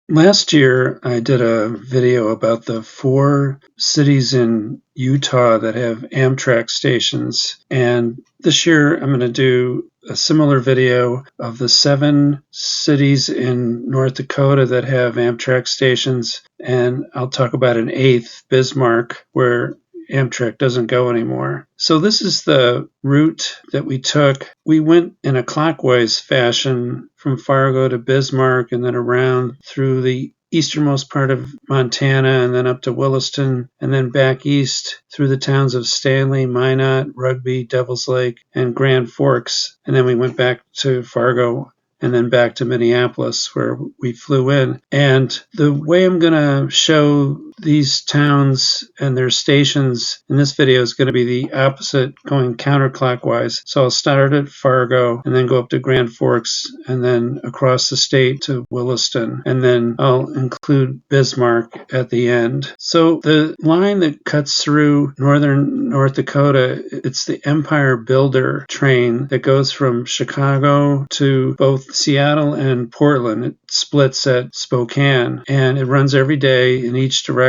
Last year, I did a video about the 4 cities in Utah that have Amtrak stations. And this year, I'm going to do a similar video of the 7 cities in North Dakota that have Amtrak stations. And I'll talk about an 8th, Bismarck, where Amtrak doesn't go anymore. So this is the route that we took. We went in a clockwise fashion from Fargo to Bismarck and then around through the easternmost part of Montana and then up to Williston and then back east through the towns of Stanley, Minot, Rugby, Devils Lake, and Grand Forks. And then we went back to Fargo and then back to Minneapolis where we flew in. And the way I'm going to show these towns and their stations in this video is going to be the opposite, going counterclockwise. So I'll start at Fargo and then go up to Grand Forks and then across the state to Williston. And then I'll include Bismarck at the end. So the line that cuts through northern North Dakota, it's the Empire Builder train that goes from Chicago to both Seattle and Portland. It splits at Spokane and it runs every day in each direction.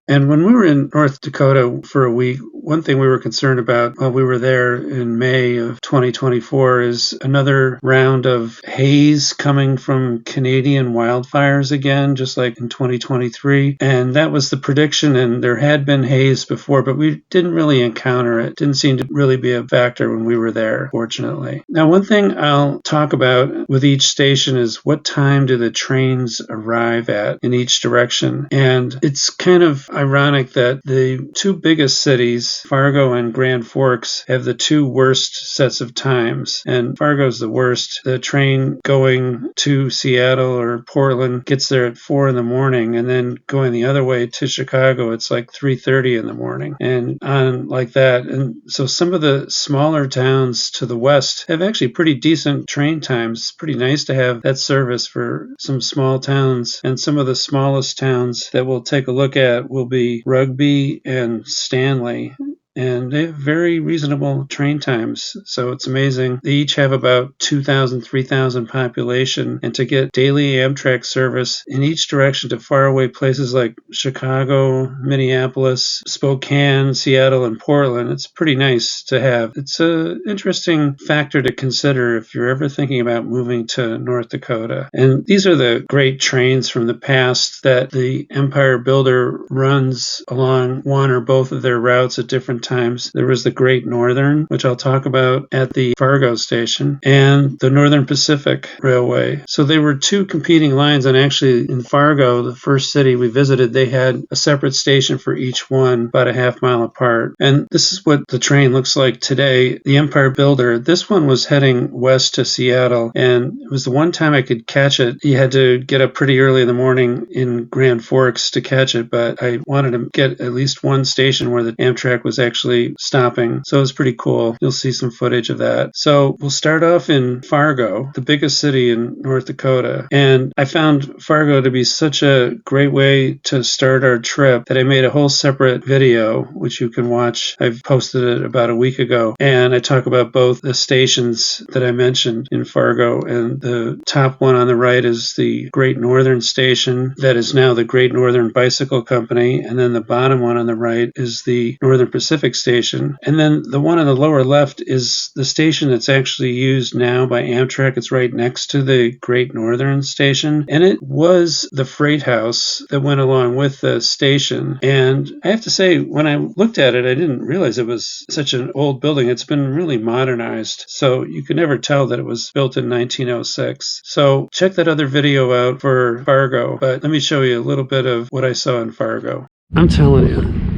And when we were in North Dakota for a week, one thing we were concerned about while we were there in May of 2024 is another round of haze coming from Canadian wildfires again, just like in 2023. And that was the prediction, and there had been haze before, but we didn't really encounter it. It didn't seem to really be a factor when we were there, fortunately. Now, one thing I'll talk about with each station is what time do the trains arrive at in each direction. And it's kind of ironic that the 2 biggest cities, Fargo and Grand Forks, have the 2 worst sets of times. And Fargo's the worst. The train going to Seattle or Portland gets there at 4 in the morning, and then going the other way to Chicago, it's like 3:30 in the morning, and on like that. And so some of the smaller towns to the west have actually pretty decent train times. It's pretty nice to have that service for some small towns. And some of the smallest towns that we'll take a look at will be Rugby and Stanley. And they have very reasonable train times, so it's amazing. They each have about 2,000, 3,000 population, and to get daily Amtrak service in each direction to faraway places like Chicago, Minneapolis, Spokane, Seattle, and Portland, it's pretty nice to have. It's an interesting factor to consider if you're ever thinking about moving to North Dakota. And these are the great trains from the past that the Empire Builder runs along one or both of their routes at different times. There was the Great Northern, which I'll talk about at the Fargo station, and the Northern Pacific Railway. So they were 2 competing lines, and actually in Fargo, the first city we visited, they had a separate station for each one, about a half mile apart. And this is what the train looks like today. The Empire Builder, this one was heading west to Seattle, and it was the one time I could catch it. You had to get up pretty early in the morning in Grand Forks to catch it, but I wanted to get at least one station where the Amtrak was actually stopping. So it was pretty cool. You'll see some footage of that. So we'll start off in Fargo, the biggest city in North Dakota. And I found Fargo to be such a great way to start our trip that I made a whole separate video, which you can watch. I've posted it about a week ago. And I talk about both the stations that I mentioned in Fargo. And the top one on the right is the Great Northern Station that is now the Great Northern Bicycle Company. And then the bottom one on the right is the Northern Pacific station. And then the one on the lower left is the station that's actually used now by Amtrak. It's right next to the Great Northern Station. And it was the freight house that went along with the station. And I have to say, when I looked at it, I didn't realize it was such an old building. It's been really modernized. So you could never tell that it was built in 1906. So check that other video out for Fargo. But let me show you a little bit of what I saw in Fargo. I'm telling you,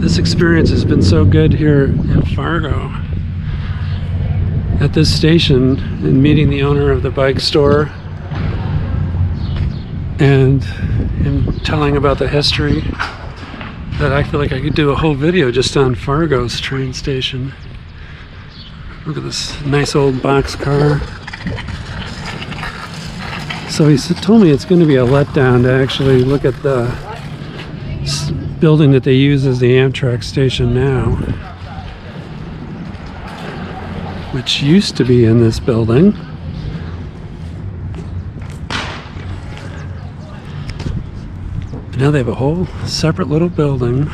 this experience has been so good here in Fargo at this station, and meeting the owner of the bike store and telling about the history, that I feel like I could do a whole video just on Fargo's train station. Look at this nice old boxcar. So he told me it's going to be a letdown to actually look at the building that they use as the Amtrak station now, which used to be in this building. Now they have a whole separate little building.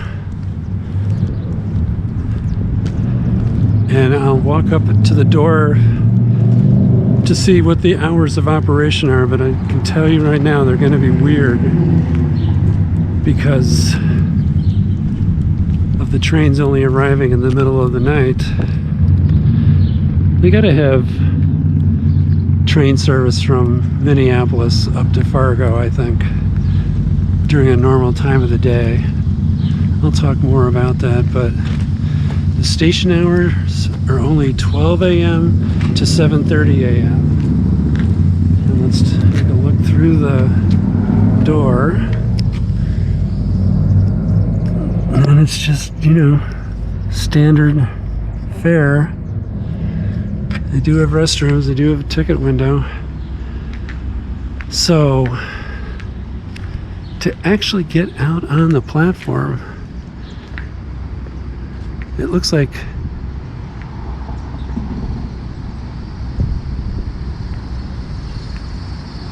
And I'll walk up to the door to see what the hours of operation are, but I can tell you right now they're going to be weird because of the trains only arriving in the middle of the night. They got to have train service from Minneapolis up to Fargo, I think, during a normal time of the day. I'll talk more about that, but the station hours are only 12 a.m. to 7:30 a.m. And let's take a look through the door. And it's just, standard fare. They do have restrooms, they do have a ticket window. So, to actually get out on the platform, it looks like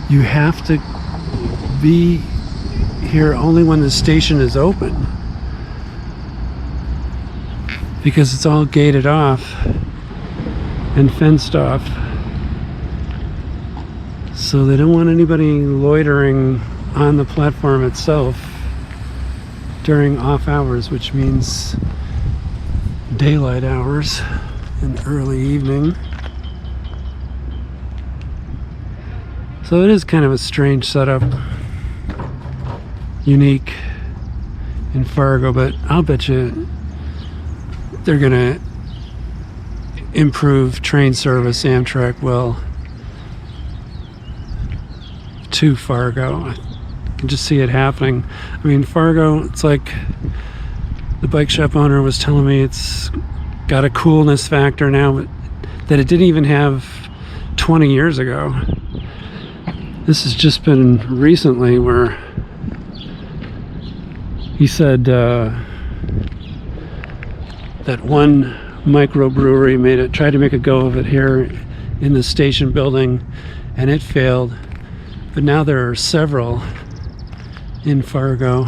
you have to be here only when the station is open, because it's all gated off and fenced off. So they don't want anybody loitering on the platform itself during off hours, which means daylight hours in the early evening. So it is kind of a strange setup, unique in Fargo, but I'll bet you they're gonna improve train service. Amtrak will, to Fargo. I can just see it happening. I mean, Fargo, it's like the bike shop owner was telling me, it's got a coolness factor now that it didn't even have 20 years ago. This has just been recently where he said that one microbrewery tried to make a go of it here in the station building, and it failed. But now there are several in Fargo.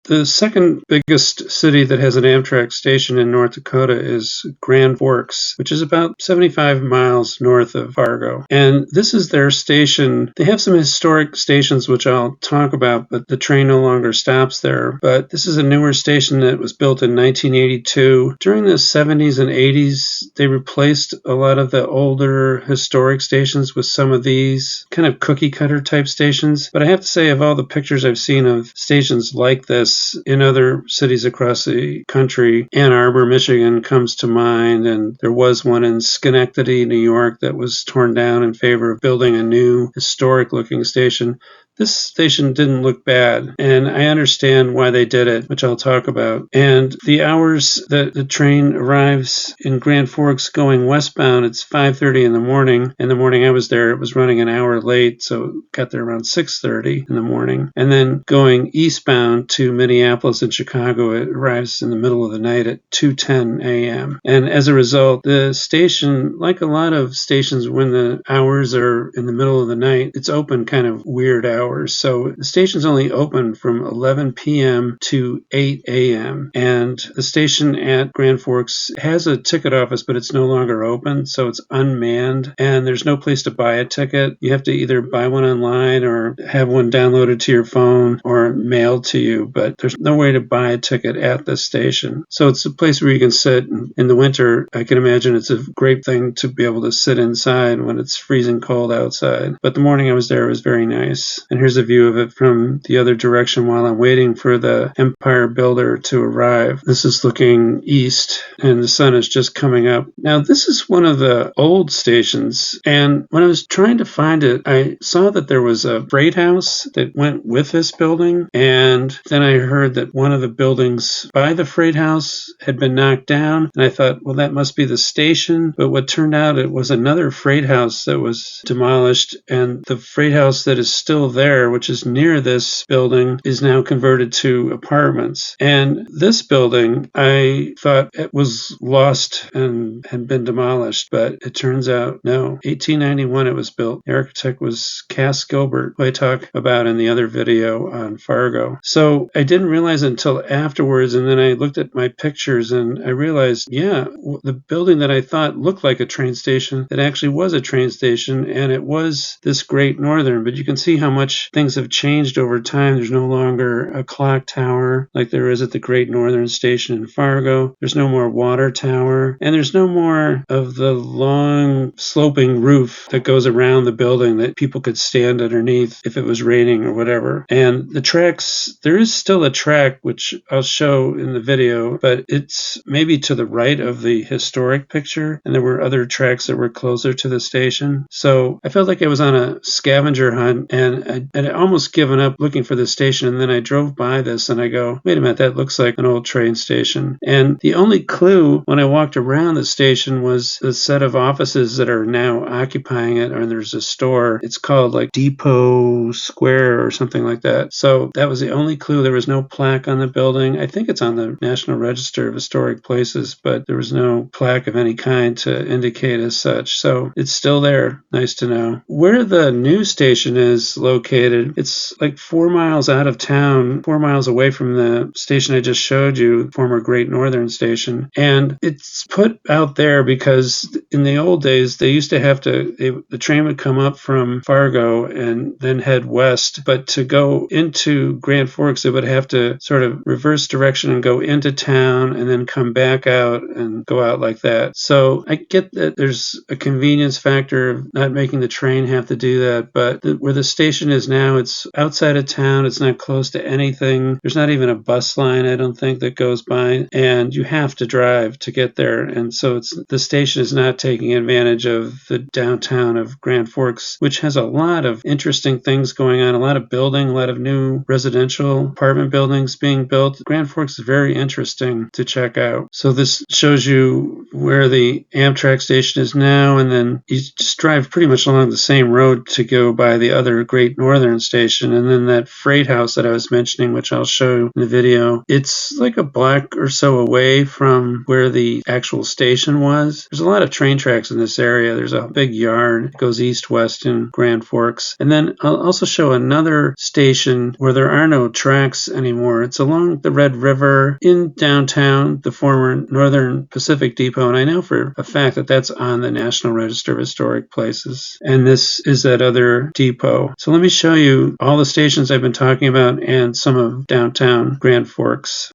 The second biggest city that has an Amtrak station in North Dakota is Grand Forks, which is about 75 miles north of Fargo. And this is their station. They have some historic stations, which I'll talk about, but the train no longer stops there. But this is a newer station that was built in 1982. During the 70s and 80s, they replaced a lot of the older historic stations with some of these kind of cookie cutter type stations. But I have to say, of all the pictures I've seen of stations like this in other cities across the country, Ann Arbor, Michigan comes to mind, and there was one in Schenectady, New York that was torn down in favor of building a new historic looking station. This station didn't look bad, and I understand why they did it, which I'll talk about. And the hours that the train arrives in Grand Forks going westbound, it's 5:30 in the morning. In the morning I was there, it was running an hour late, so it got there around 6:30 in the morning. And then going eastbound to Minneapolis and Chicago, it arrives in the middle of the night at 2:10 a.m. And as a result, the station, like a lot of stations when the hours are in the middle of the night, it's open kind of weird hours. So the station's only open from 11 p.m. to 8 a.m. And the station at Grand Forks has a ticket office, but it's no longer open, so it's unmanned, and there's no place to buy a ticket. You have to either buy one online or have one downloaded to your phone or mailed to you, but there's no way to buy a ticket at the station. So it's a place where you can sit. In the winter, I can imagine it's a great thing to be able to sit inside when it's freezing cold outside. But the morning I was there, it was very nice. And here's a view of it from the other direction while I'm waiting for the Empire Builder to arrive. This is looking east, and the sun is just coming up. Now, this is one of the old stations, and when I was trying to find it, I saw that there was a freight house that went with this building, and then I heard that one of the buildings by the freight house had been knocked down, and I thought, well, that must be the station. But what turned out, it was another freight house that was demolished, and the freight house that is still there, which is near this building, is now converted to apartments. And this building, I thought it was lost and had been demolished, but it turns out no. 1891 it was built. The architect was Cass Gilbert, who I talk about in the other video on Fargo. So I didn't realize it until afterwards, and then I looked at my pictures and I realized, yeah, the building that I thought looked like a train station, it actually was a train station, and it was this Great Northern. But you can see how much things have changed over time. There's no longer a clock tower like there is at the Great Northern Station in Fargo. There's no more water tower, and there's no more of the long sloping roof that goes around the building that people could stand underneath if it was raining or whatever. And the tracks, there is still a track, which I'll show in the video, but it's maybe to the right of the historic picture, and there were other tracks that were closer to the station. So I felt like I was on a scavenger hunt, and I'd almost given up looking for the station, and then I drove by this and I go, wait a minute, that looks like an old train station. And the only clue when I walked around the station was the set of offices that are now occupying it, and there's a store. It's called like Depot Square or something like that. So that was the only clue. There was no plaque on the building. I think it's on the National Register of Historic Places, but there was no plaque of any kind to indicate as such. So it's still there. Nice to know. Where the new station is located, it's like 4 miles out of town, 4 miles away from the station I just showed you, former Great Northern Station. And it's put out there because in the old days, they used to have to, the train would come up from Fargo and then head west. But to go into Grand Forks, it would have to sort of reverse direction and go into town and then come back out and go out like that. So I get that there's a convenience factor of not making the train have to do that, but where the station is now, it's outside of town. It's not close to anything. There's not even a bus line, I don't think, that goes by, and you have to drive to get there. And so the station is not taking advantage of the downtown of Grand Forks, which has a lot of interesting things going on, a lot of building, a lot of new residential apartment buildings being built. Grand Forks is very interesting to check out. So this shows you where the Amtrak station is now, and then you just drive pretty much along the same road to go by the other Great Northern Station, and then that freight house that I was mentioning, which I'll show in the video, it's like a block or so away from where the actual station was. There's a lot of train tracks in this area. There's a big yard that goes east-west in Grand Forks. And then I'll also show another station where there are no tracks anymore. It's along the Red River in downtown, the former Northern Pacific Depot, and I know for a fact that that's on the National Register of Historic Places. And this is that other depot. So let me show you all the stations I've been talking about and some of downtown Grand Forks.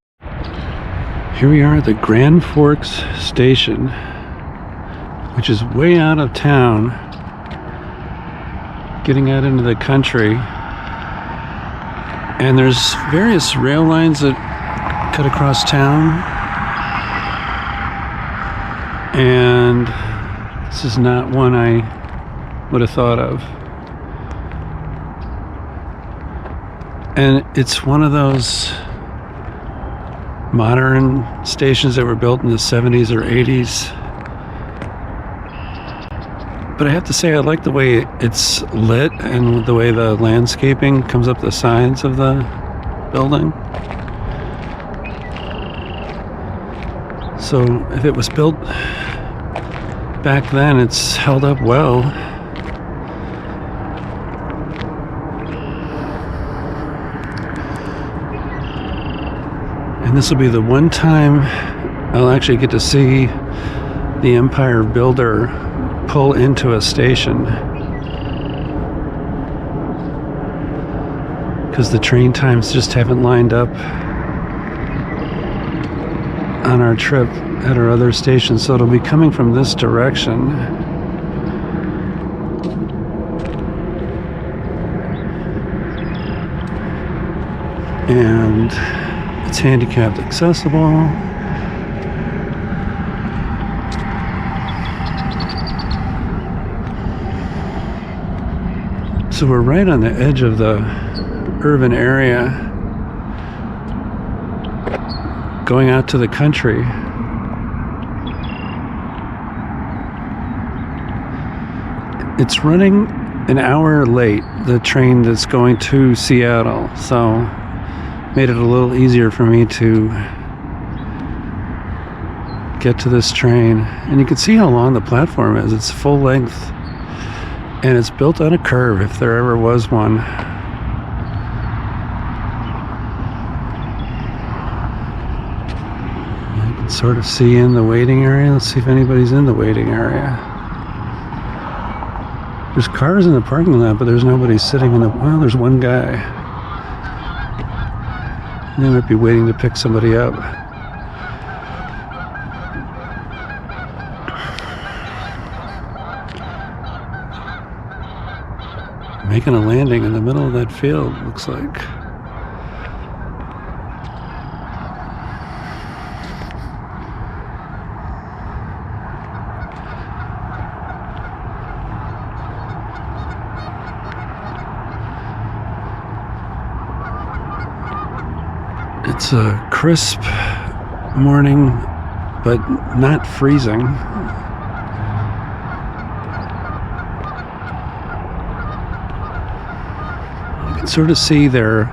Here we are at the Grand Forks station, which is way out of town, getting out into the country. And there's various rail lines that cut across town. And this is not one I would have thought of. And it's one of those modern stations that were built in the 70s or 80s. But I have to say, I like the way it's lit and the way the landscaping comes up the sides of the building. So if it was built back then, it's held up well. And this will be the one time I'll actually get to see the Empire Builder pull into a station, because the train times just haven't lined up on our trip at our other stations, so it'll be coming from this direction. And it's handicapped accessible. So we're right on the edge of the urban area, going out to the country. It's running an hour late, the train that's going to Seattle, so made it a little easier for me to get to this train. And you can see how long the platform is. It's full length, and it's built on a curve if there ever was one. You can sort of see in the waiting area. Let's see if anybody's in the waiting area. There's cars in the parking lot, but there's nobody sitting in the... Well, there's one guy. They might be waiting to pick somebody up. Making a landing in the middle of that field, looks like. It's a crisp morning, but not freezing. You can sort of see their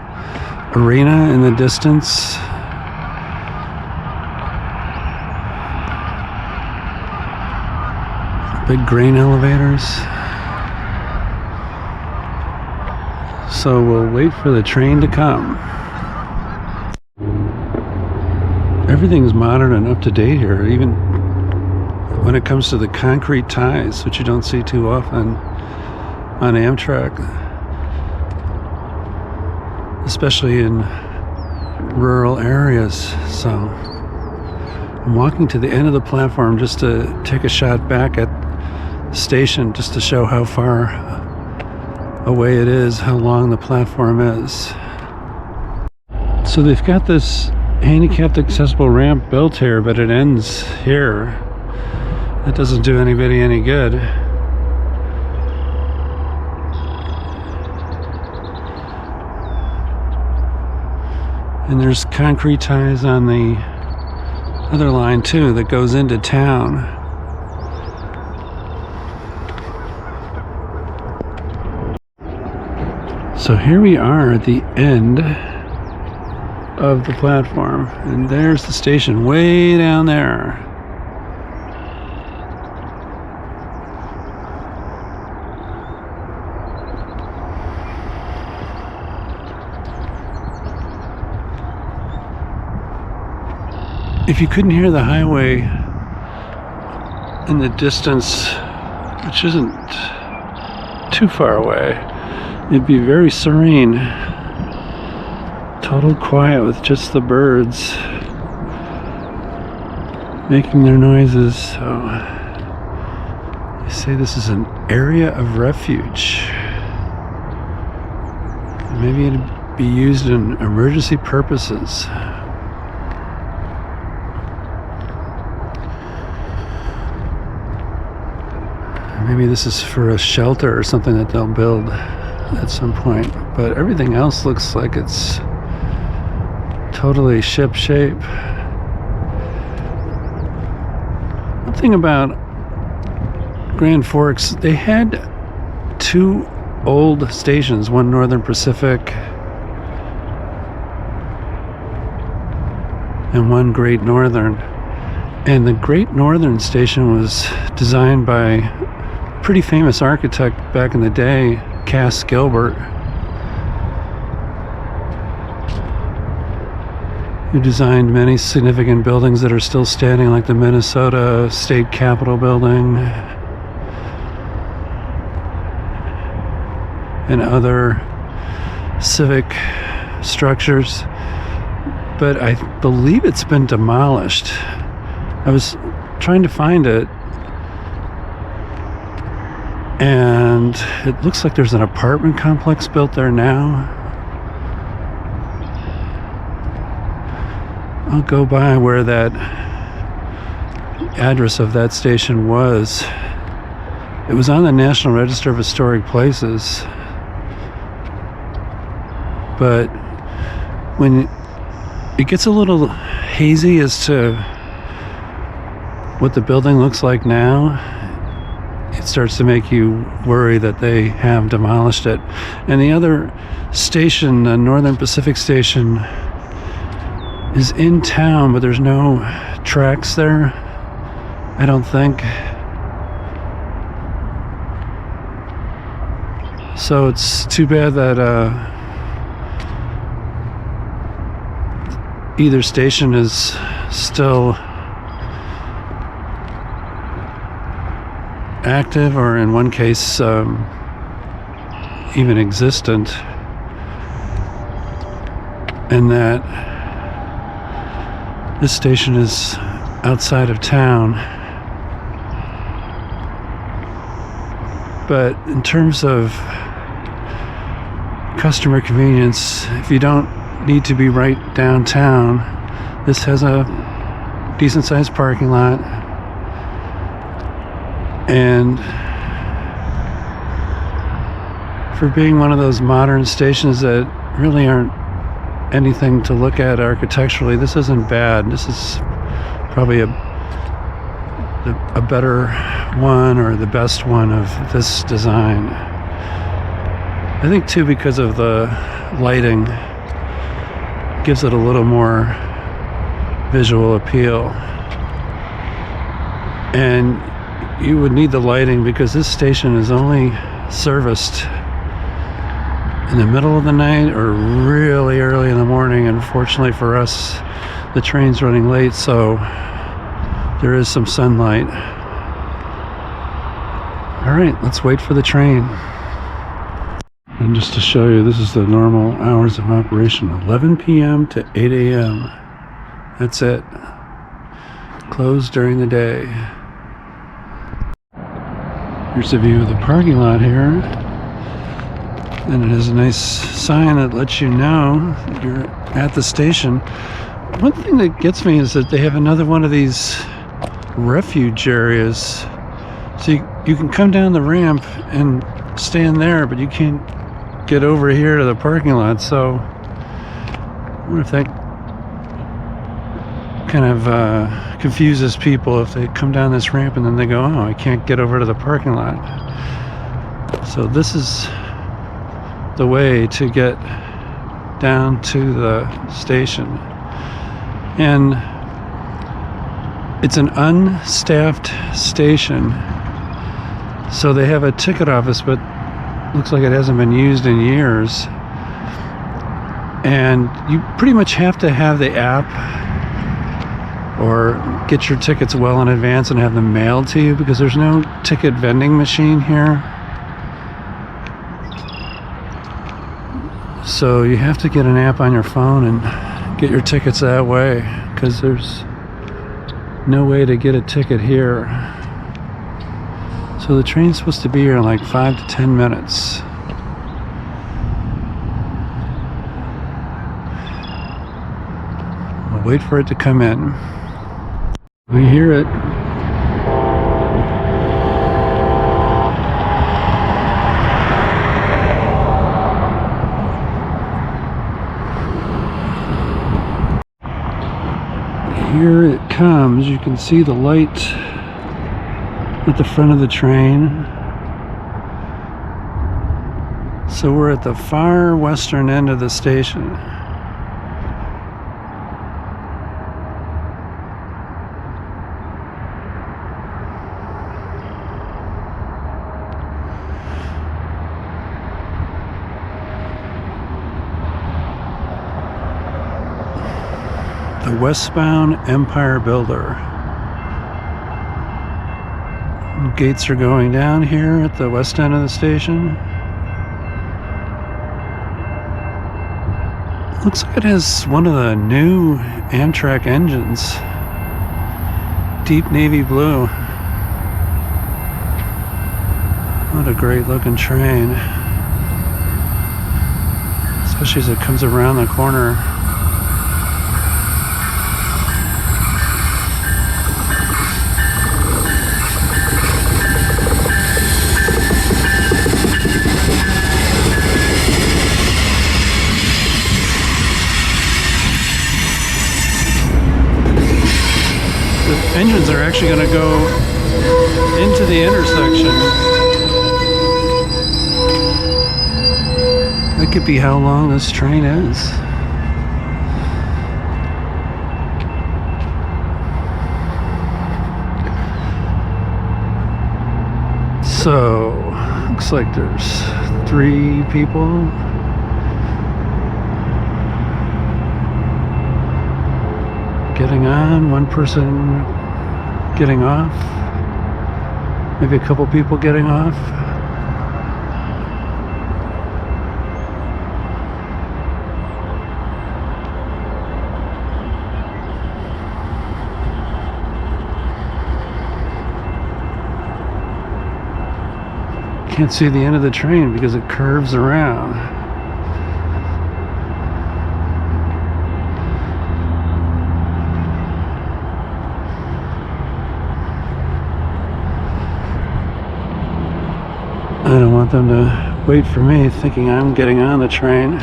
arena in the distance. Big grain elevators. So we'll wait for the train to come. Everything's modern and up to date here, even when it comes to the concrete ties, which you don't see too often on Amtrak, especially in rural areas. So I'm walking to the end of the platform just to take a shot back at the station, just to show how far away it is, how long the platform is. So they've got this handicapped accessible ramp built here, but it ends here. That doesn't do anybody any good. And there's concrete ties on the other line too that goes into town. So here we are at the end of the platform, and there's the station way down there. If you couldn't hear the highway in the distance, which isn't too far away, it'd be very serene. Total quiet with just the birds making their noises. So they say this is an area of refuge. Maybe it'd be used in emergency purposes. Maybe this is for a shelter or something that they'll build at some point. But everything else looks like it's totally ship shape. One thing about Grand Forks, they had two old stations, one Northern Pacific and one Great Northern. And the Great Northern station was designed by a pretty famous architect back in the day, Cass Gilbert, who designed many significant buildings that are still standing, like the Minnesota State Capitol building and other civic structures. But I believe it's been demolished. I was trying to find it, and it looks like there's an apartment complex built there now. I'll go by where that address of that station was. It was on the National Register of Historic Places. But when it gets a little hazy as to what the building looks like now, it starts to make you worry that they have demolished it. And the other station, the Northern Pacific Station, is in town, but there's no tracks there, I don't think. So it's too bad that either station is still active, or in one case even existent, and that this station is outside of town. But in terms of customer convenience, if you don't need to be right downtown, this has a decent sized parking lot, and for being one of those modern stations that really aren't anything to look at architecturally, this isn't bad. This is probably a better one, or the best one of this design. I think too, because of the lighting, gives it a little more visual appeal. And you would need the lighting because this station is only serviced in the middle of the night or really early in the morning. Unfortunately for us, the train's running late, so there is some sunlight. All right, let's wait for the train. And just to show you, this is the normal hours of operation, 11 p.m. to 8 a.m. That's it. Closed during the day. Here's a view of the parking lot here. And it has a nice sign that lets you know you're at the station. One thing that gets me is that they have another one of these refuge areas. So you can come down the ramp and stand there, but you can't get over here to the parking lot. So I wonder if that kind of confuses people if they come down this ramp and then they go, oh, I can't get over to the parking lot. So this is the way to get down to the station. And it's an unstaffed station, so they have a ticket office, but looks like it hasn't been used in years. And you pretty much have to have the app or get your tickets well in advance and have them mailed to you, because there's no ticket vending machine here. So you have to get an app on your phone and get your tickets that way, because there's no way to get a ticket here. So the train's supposed to be here in like 5 to 10 minutes. We'll wait for it to come in. We hear it. Here it comes. You can see the light at the front of the train. So we're at the far western end of the station. The westbound Empire Builder. Gates are going down here at the west end of the station. Looks like it has one of the new Amtrak engines. Deep navy blue. What a great looking train. Especially as it comes around the corner. Engines are actually going to go into the intersection. That could be how long this train is. So, looks like there's 3 people. Getting on, 1 person getting off. Maybe a couple people getting off. Can't see the end of the train because it curves around. I don't want them to wait for me thinking I'm getting on the train.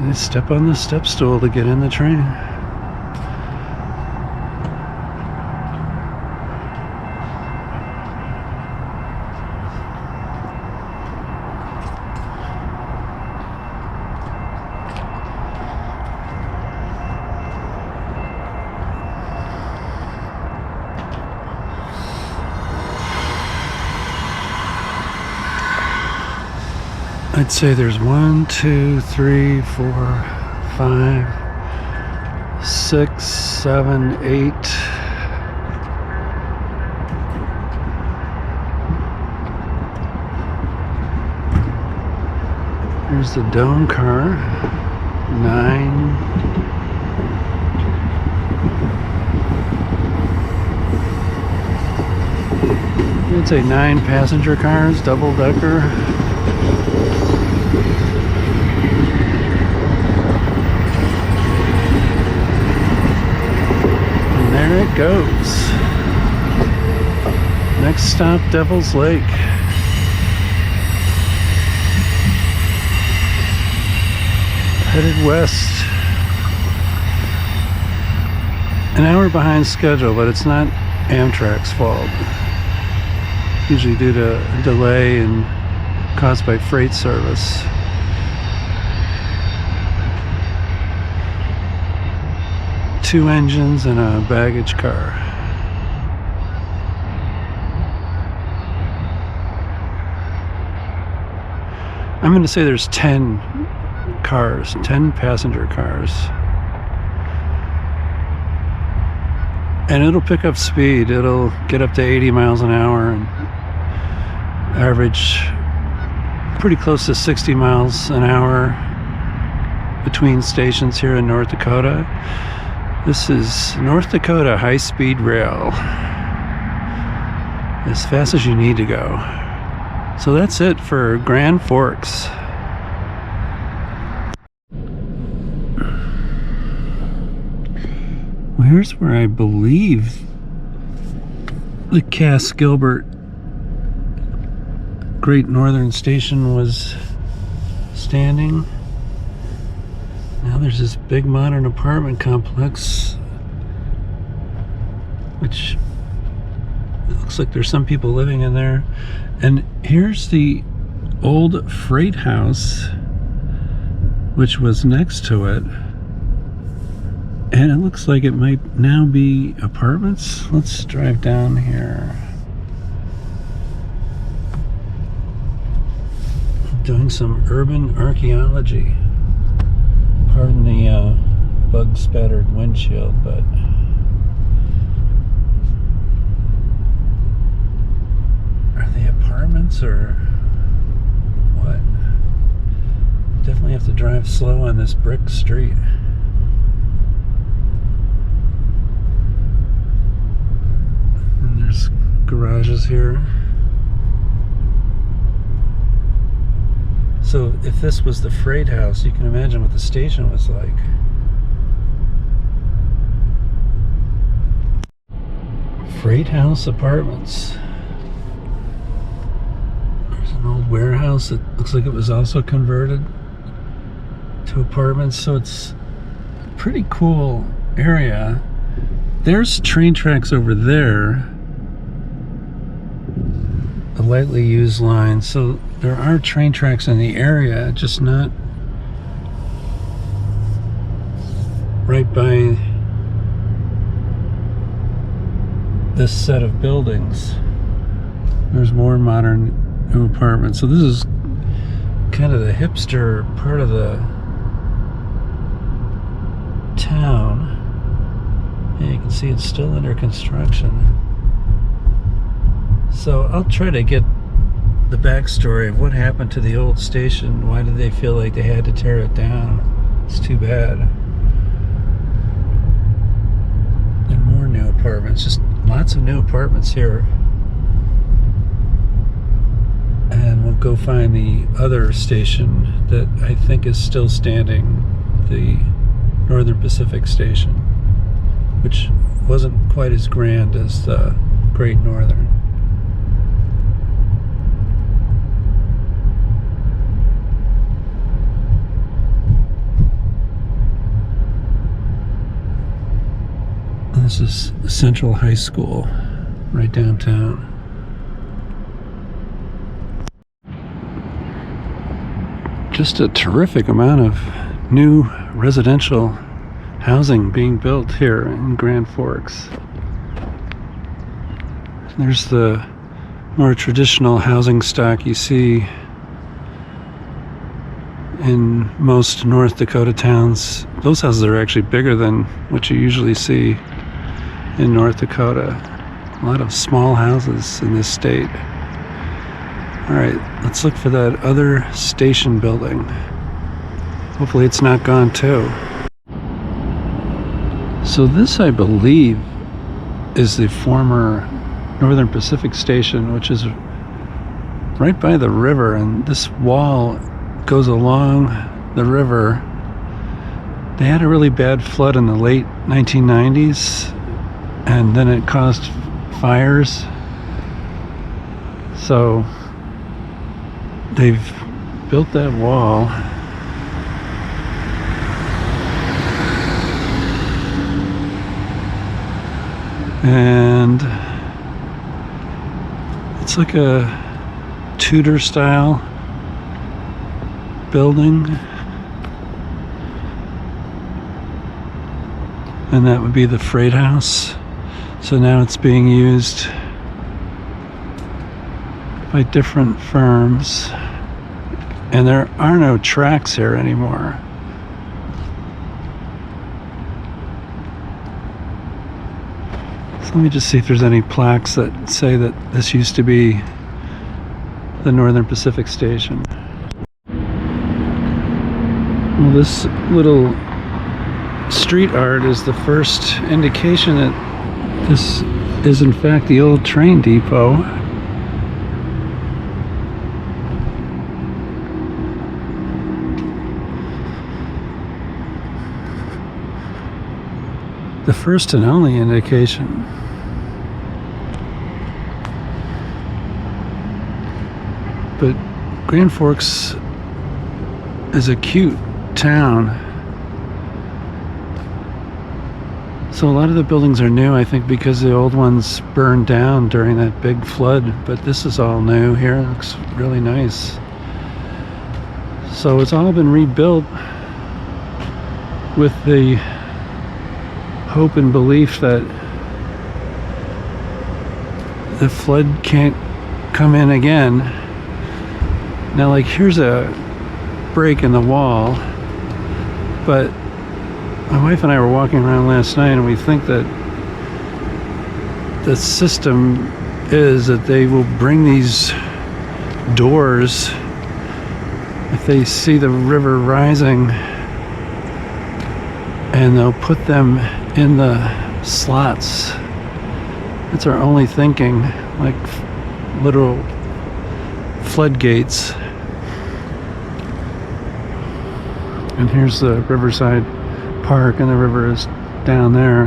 And step on the step stool to get in the train. I'd say there's 1, 2, 3, 4, 5, 6, 7, 8. Here's the dome car. 9. I'd say 9 passenger cars, double decker. There it goes. Next stop, Devil's Lake. Headed west. An hour behind schedule, but it's not Amtrak's fault. Usually due to a delay and caused by freight service. Two engines and a baggage car. I'm going to say there's 10 cars, 10 passenger cars. And it'll pick up speed. It'll get up to 80 miles an hour and average pretty close to 60 miles an hour between stations here in North Dakota. This is North Dakota high-speed rail. As fast as you need to go. So that's it for Grand Forks. Well, here's where I believe the Cass Gilbert Great Northern Station was standing. Now there's this big modern apartment complex, which it looks like there's some people living in there. And here's the old freight house, which was next to it. And it looks like it might now be apartments. Let's drive down here. Doing some urban archaeology. Pardon the bug-spattered windshield, but are they apartments or what? Definitely have to drive slow on this brick street. And there's garages here. So if this was the freight house, you can imagine what the station was like. Freight House Apartments. There's an old warehouse that looks like it was also converted to apartments, so it's a pretty cool area. There's train tracks over there, a lightly used line, so there are train tracks in the area, just not right by this set of buildings. There's more modern new apartments. So this is kind of the hipster part of the town. And you can see it's still under construction. So I'll try to get the backstory of what happened to the old station. Why did they feel like they had to tear it down? It's too bad. And more new apartments, just lots of new apartments here. And we'll go find the other station that I think is still standing, the Northern Pacific Station, which wasn't quite as grand as the Great Northern. This is Central High School, right downtown. Just a terrific amount of new residential housing being built here in Grand Forks. There's the more traditional housing stock you see in most North Dakota towns. Those houses are actually bigger than what you usually see in North Dakota. A lot of small houses in this state. All right, let's look for that other station building. Hopefully it's not gone too. So this, I believe, is the former Northern Pacific Station, which is right by the river, and this wall goes along the river. They had a really bad flood in the late 1990s, and then it caused fires. So they've built that wall. And it's like a Tudor style building. And that would be the freight house. So now it's being used by different firms. And there are no tracks here anymore. So let me just see if there's any plaques that say that this used to be the Northern Pacific Station. Well, this little street art is the first indication that this is in fact the old train depot. The first and only indication. But Grand Forks is a cute town. So a lot of the buildings are new, I think, because the old ones burned down during that big flood. But this is all new here. It looks really nice. So it's all been rebuilt with the hope and belief that the flood can't come in again. Now, like, here's a break in the wall, but my wife and I were walking around last night, and we think that the system is that they will bring these doors if they see the river rising, and they'll put them in the slots. That's our only thinking, like literal floodgates. And here's the Riverside Park, and the river is down there.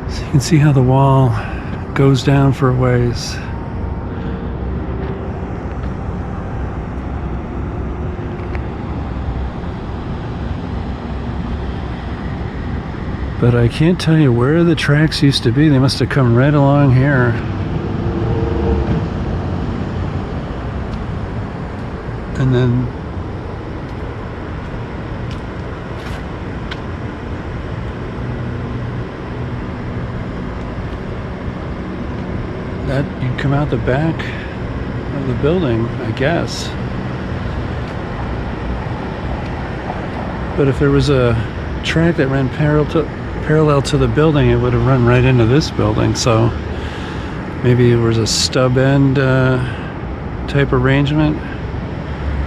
So you can see how the wall goes down for a ways. But I can't tell you where the tracks used to be. They must have come right along here. And then that you come out the back of the building, I guess. But if there was a track that ran parallel to the building, it would have run right into this building. So maybe it was a stub end type arrangement.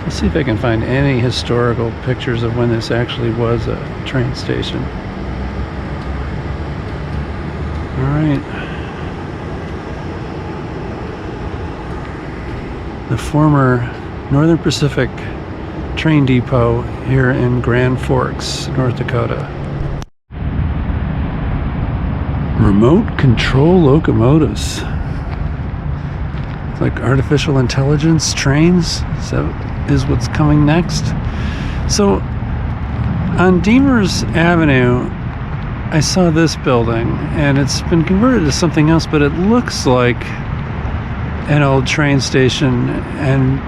Let's see if I can find any historical pictures of when this actually was a train station. All right. The former Northern Pacific train depot here in Grand Forks, North Dakota. Remote control locomotives. Like artificial intelligence trains. So is what's coming next. So on Demers Avenue, I saw this building, and it's been converted to something else, but it looks like an old train station, and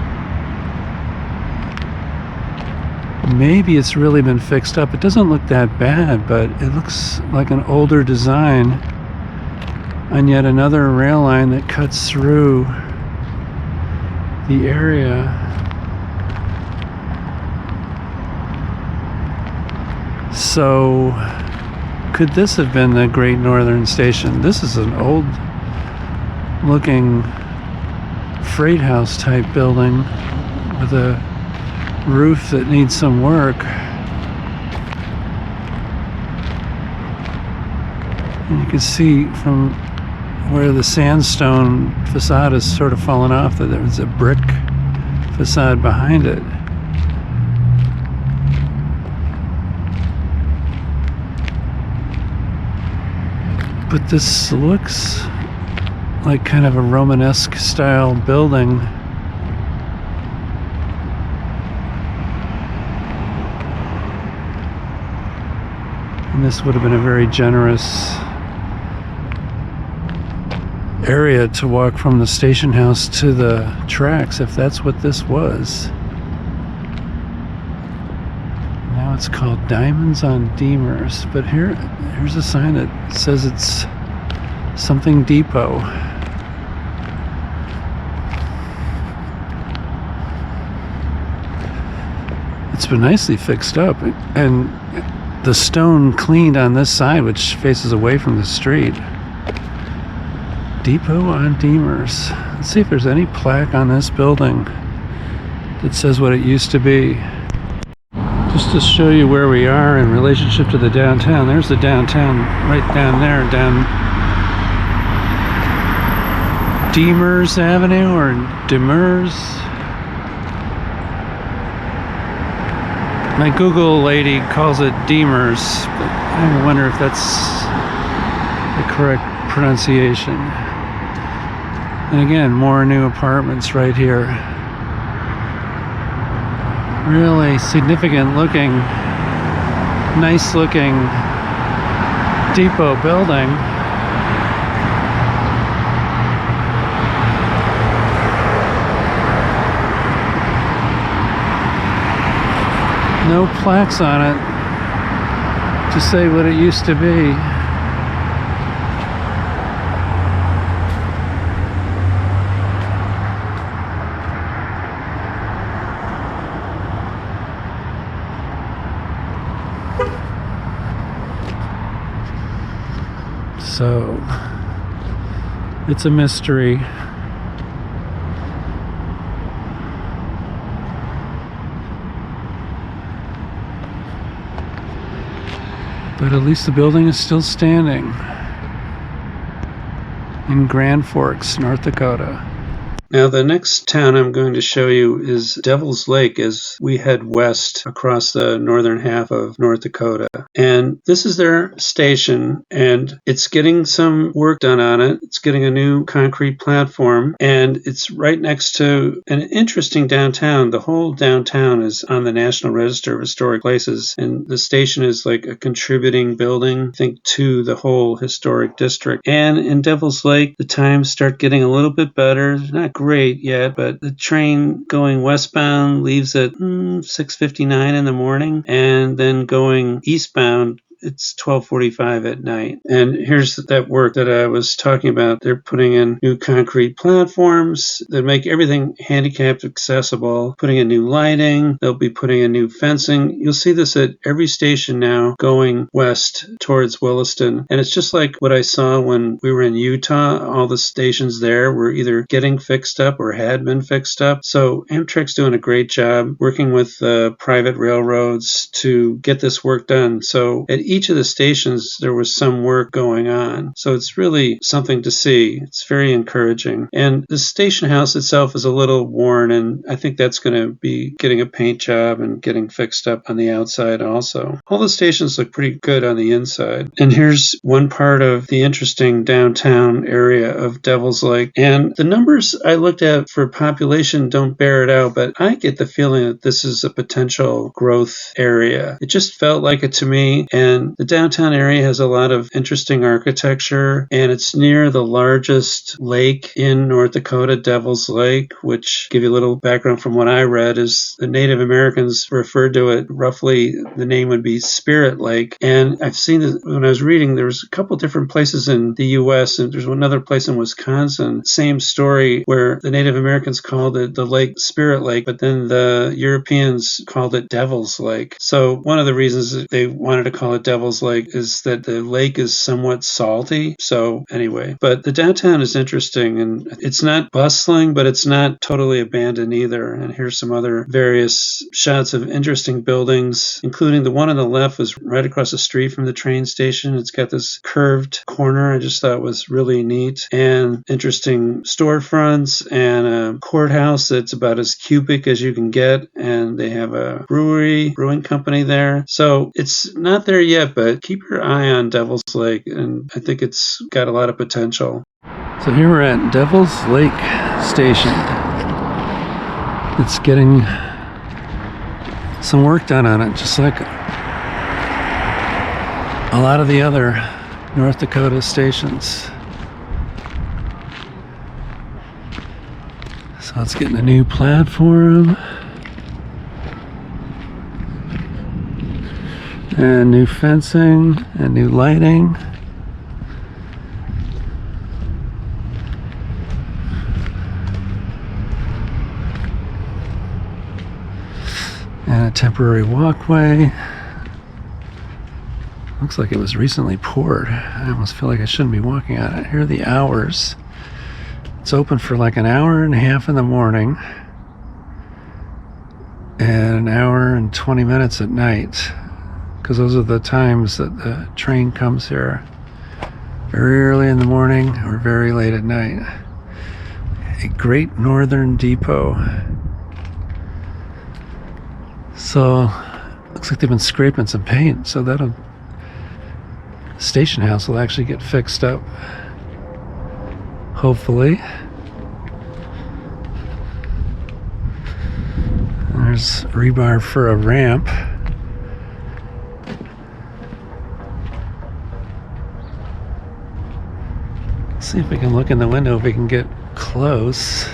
maybe it's really been fixed up. It doesn't look that bad, but it looks like an older design on yet another rail line that cuts through the area. So could this have been the Great Northern Station? This is an old looking freight house type building with a roof that needs some work. And you can see from where the sandstone facade is sort of fallen off that there's a brick facade behind it. But this looks like kind of a Romanesque style building. And this would have been a very generous area to walk from the station house to the tracks, if that's what this was. Now it's called Diamonds on Demers, but here's a sign that says it's something depot. It's been nicely fixed up, and the stone cleaned on this side, which faces away from the street. Depot on Demers. Let's see if there's any plaque on this building that says what it used to be. Just to show you where we are in relationship to the downtown. There's the downtown right down there, down Demers Avenue or Demers. My Google lady calls it Demers, but I wonder if that's the correct pronunciation. And again, more new apartments right here. Really significant looking, nice looking depot building. No plaques on it to say what it used to be. So it's a mystery. But at least the building is still standing in Grand Forks, North Dakota. Now, the next town I'm going to show you is Devil's Lake as we head west across the northern half of North Dakota. And this is their station, and it's getting some work done on it. It's getting a new concrete platform, and it's right next to an interesting downtown. The whole downtown is on the National Register of Historic Places, and the station is like a contributing building, I think, to the whole historic district. And in Devil's Lake, the times start getting a little bit better. Not great yet, but the train going westbound leaves at 6:59 in the morning, and then going eastbound, it's 12:45 at night. And here's that work that I was talking about. They're putting in new concrete platforms that make everything handicapped accessible, putting in new lighting. They'll be putting in new fencing. You'll see this at every station now going west towards Williston. And it's just like what I saw when we were in Utah. All the stations there were either getting fixed up or had been fixed up. So Amtrak's doing a great job working with private railroads to get this work done. So at each of the stations, there was some work going on. So it's really something to see. It's very encouraging. And the station house itself is a little worn, and I think that's going to be getting a paint job and getting fixed up on the outside also. All the stations look pretty good on the inside. And here's one part of the interesting downtown area of Devil's Lake. And the numbers I looked at for population don't bear it out, but I get the feeling that this is a potential growth area. It just felt like it to me. And the downtown area has a lot of interesting architecture, and it's near the largest lake in North Dakota, Devil's Lake, which, give you a little background from what I read, is the Native Americans referred to it roughly, the name would be Spirit Lake. And I've seen this when I was reading, there's a couple different places in the U.S., and there's another place in Wisconsin, same story, where the Native Americans called it the lake Spirit Lake, but then the Europeans called it Devil's Lake. So one of the reasons that they wanted to call it Devil's Lake is that the lake is somewhat salty. So anyway, but the downtown is interesting, and it's not bustling, but it's not totally abandoned either. And here's some other various shots of interesting buildings, including the one on the left was right across the street from the train station. It's got this curved corner I just thought was really neat, and interesting storefronts and a courthouse that's about as cubic as you can get, and they have a brewing company there. So it's not there yet, but keep your eye on Devil's Lake, and I think it's got a lot of potential. So here we're at Devil's Lake Station. It's getting some work done on it, just like a lot of the other North Dakota stations. So it's getting a new platform and new fencing and new lighting. And a temporary walkway. Looks like it was recently poured. I almost feel like I shouldn't be walking on it. Here are the hours. It's open for like an hour and a half in the morning and an hour and 20 minutes at night, because those are the times that the train comes here, very early in the morning or very late at night. A Great Northern Depot. So looks like they've been scraping some paint, so that'll station house will actually get fixed up, hopefully. There's rebar for a ramp. See if we can look in the window if we can get close.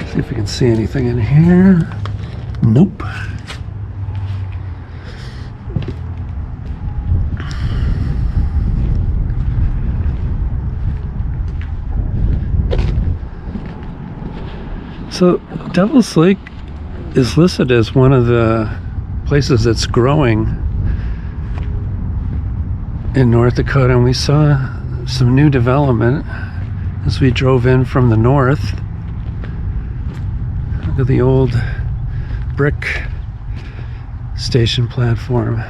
See if we can see anything in here. Nope. So Devil's Lake is listed as one of the places that's growing in North Dakota, and we saw some new development as we drove in from the north. Look at the old brick station platform.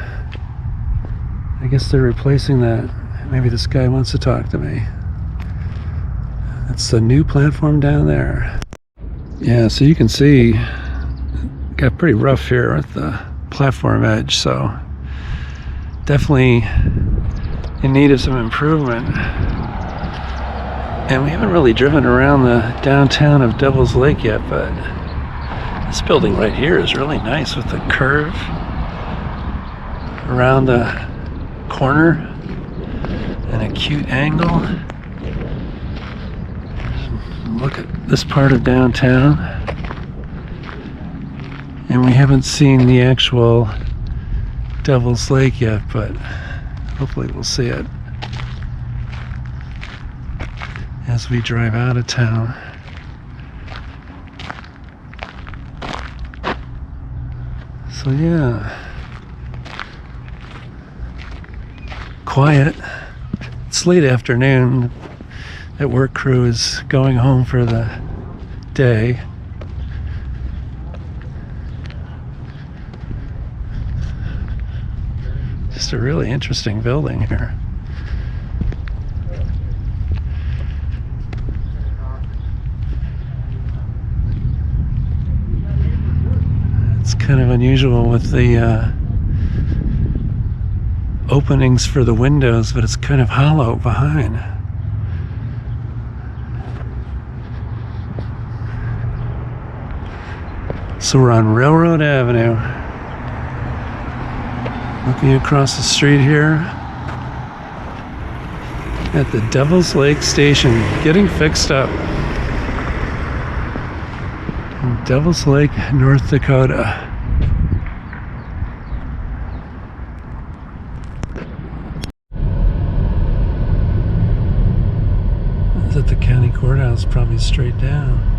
I guess they're replacing that. Maybe this guy wants to talk to me. That's the new platform down there. Yeah, so you can see it got pretty rough here at the platform edge, so definitely in need of some improvement. And we haven't really driven around the downtown of Devil's Lake yet, but this building right here is really nice with the curve around the corner, an acute angle. Look at this part of downtown. And we haven't seen the actual Devil's Lake yet, but hopefully we'll see it as we drive out of town. So yeah, quiet. It's late afternoon. That work crew is going home for the day. Just a really interesting building here. It's kind of unusual with the openings for the windows, but it's kind of hollow behind. So we're on Railroad Avenue. Looking across the street here at the Devil's Lake Station, getting fixed up. In Devil's Lake, North Dakota. Is at the county courthouse, probably straight down.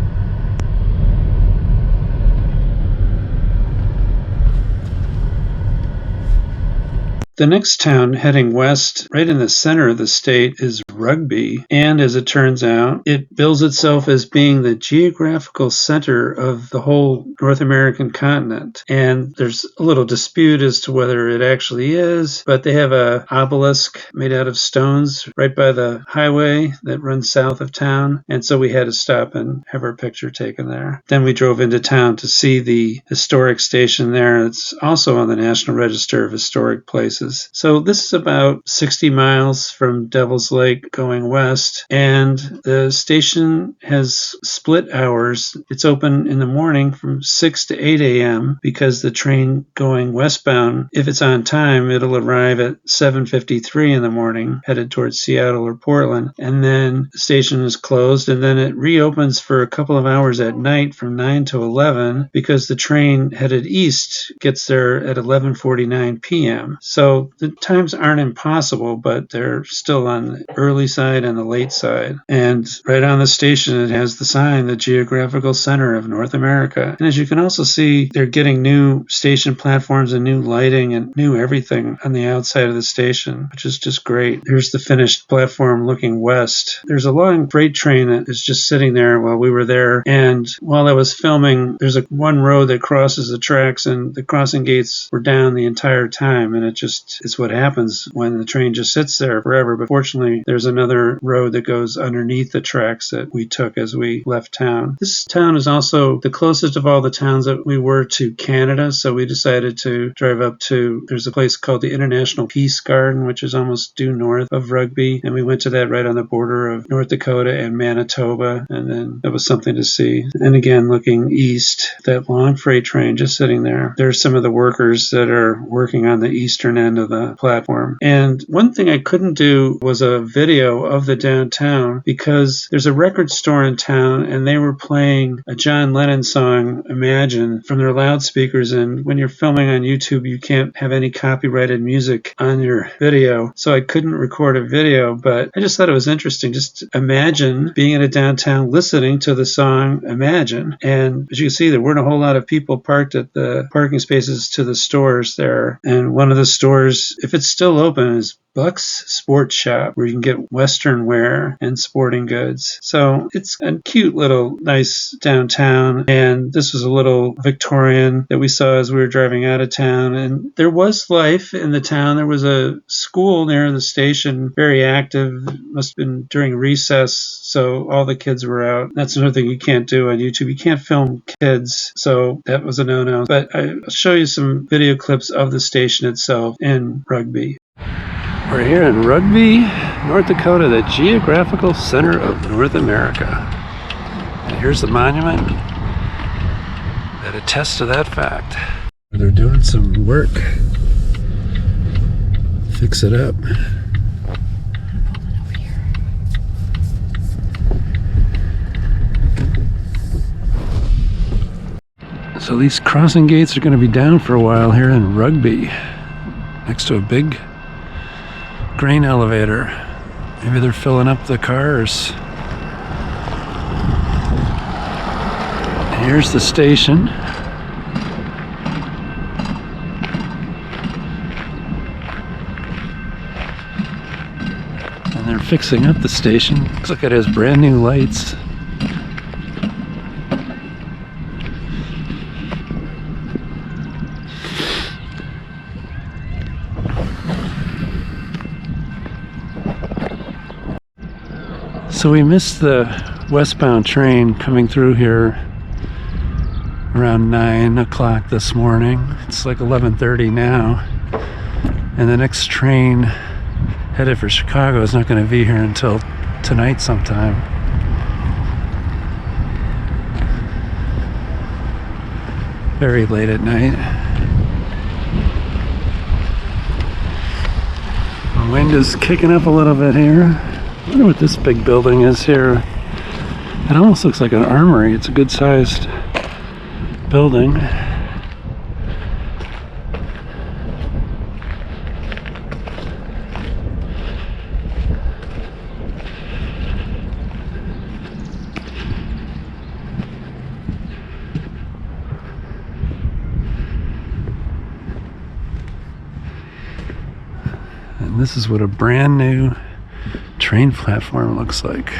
The next town heading west, right in the center of the state, is Rugby, and as it turns out, it bills itself as being the geographical center of the whole North American continent. And there's a little dispute as to whether it actually is, but they have an obelisk made out of stones right by the highway that runs south of town, and so we had to stop and have our picture taken there. Then we drove into town to see the historic station there. It's also on the National Register of Historic Places. So this is about 60 miles from Devil's Lake going west, and the station has split hours. It's open in the morning from 6 to 8 a.m. because the train going westbound, if it's on time, it'll arrive at 7:53 in the morning, headed towards Seattle or Portland, and then the station is closed, and then it reopens for a couple of hours at night from 9 to 11 because the train headed east gets there at 11:49 p.m. So the times aren't impossible, but they're still on the early side and the late side. And right on the station, it has the sign, the geographical center of North America. And as you can also see, they're getting new station platforms and new lighting and new everything on the outside of the station, which is just great. Here's the finished platform looking west. There's a long freight train that is just sitting there while we were there. And while I was filming, there's one road that crosses the tracks, and the crossing gates were down the entire time. And it's what happens when the train just sits there forever. But fortunately, there's another road that goes underneath the tracks that we took as we left town. This town is also the closest of all the towns that we were to Canada, so we decided to drive up to, there's a place called the International Peace Garden, which is almost due north of Rugby, and we went to that right on the border of North Dakota and Manitoba, and then that was something to see. And again, looking east, that long freight train just sitting there. There's some of the workers that are working on the eastern end of the platform. And one thing I couldn't do was a video of the downtown because there's a record store in town and they were playing a John Lennon song, Imagine, from their loudspeakers. And when you're filming on YouTube, you can't have any copyrighted music on your video. So I couldn't record a video, but I just thought it was interesting. Just imagine being in a downtown listening to the song Imagine. And as you can see, there weren't a whole lot of people parked at the parking spaces to the stores there. And one of the stores, if it's still open, is Buck's Sports Shop, where you can get Western wear and sporting goods. So it's a cute little nice downtown, and this was a little Victorian that we saw as we were driving out of town. And there was life in the town. There was a school near the station, very active. Must have been during recess, so all the kids were out. That's another thing you can't do on YouTube. You can't film kids, so that was a no-no. But I'll show you some video clips of the station itself in Rugby. We're here in Rugby, North Dakota, the geographical center of North America. And here's the monument that attests to that fact. They're doing some work. Fix it up. So these crossing gates are going to be down for a while here in Rugby, next to a big grain elevator. Maybe they're filling up the cars. Here's the station. And they're fixing up the station. Looks like it has brand new lights. So we missed the westbound train coming through here around 9 o'clock this morning. It's like 11:30 now. And the next train headed for Chicago is not going to be here until tonight sometime. Very late at night. The wind is kicking up a little bit here. I wonder what this big building is here. It almost looks like an armory. It's a good sized building. And this is what a brand new train platform looks like.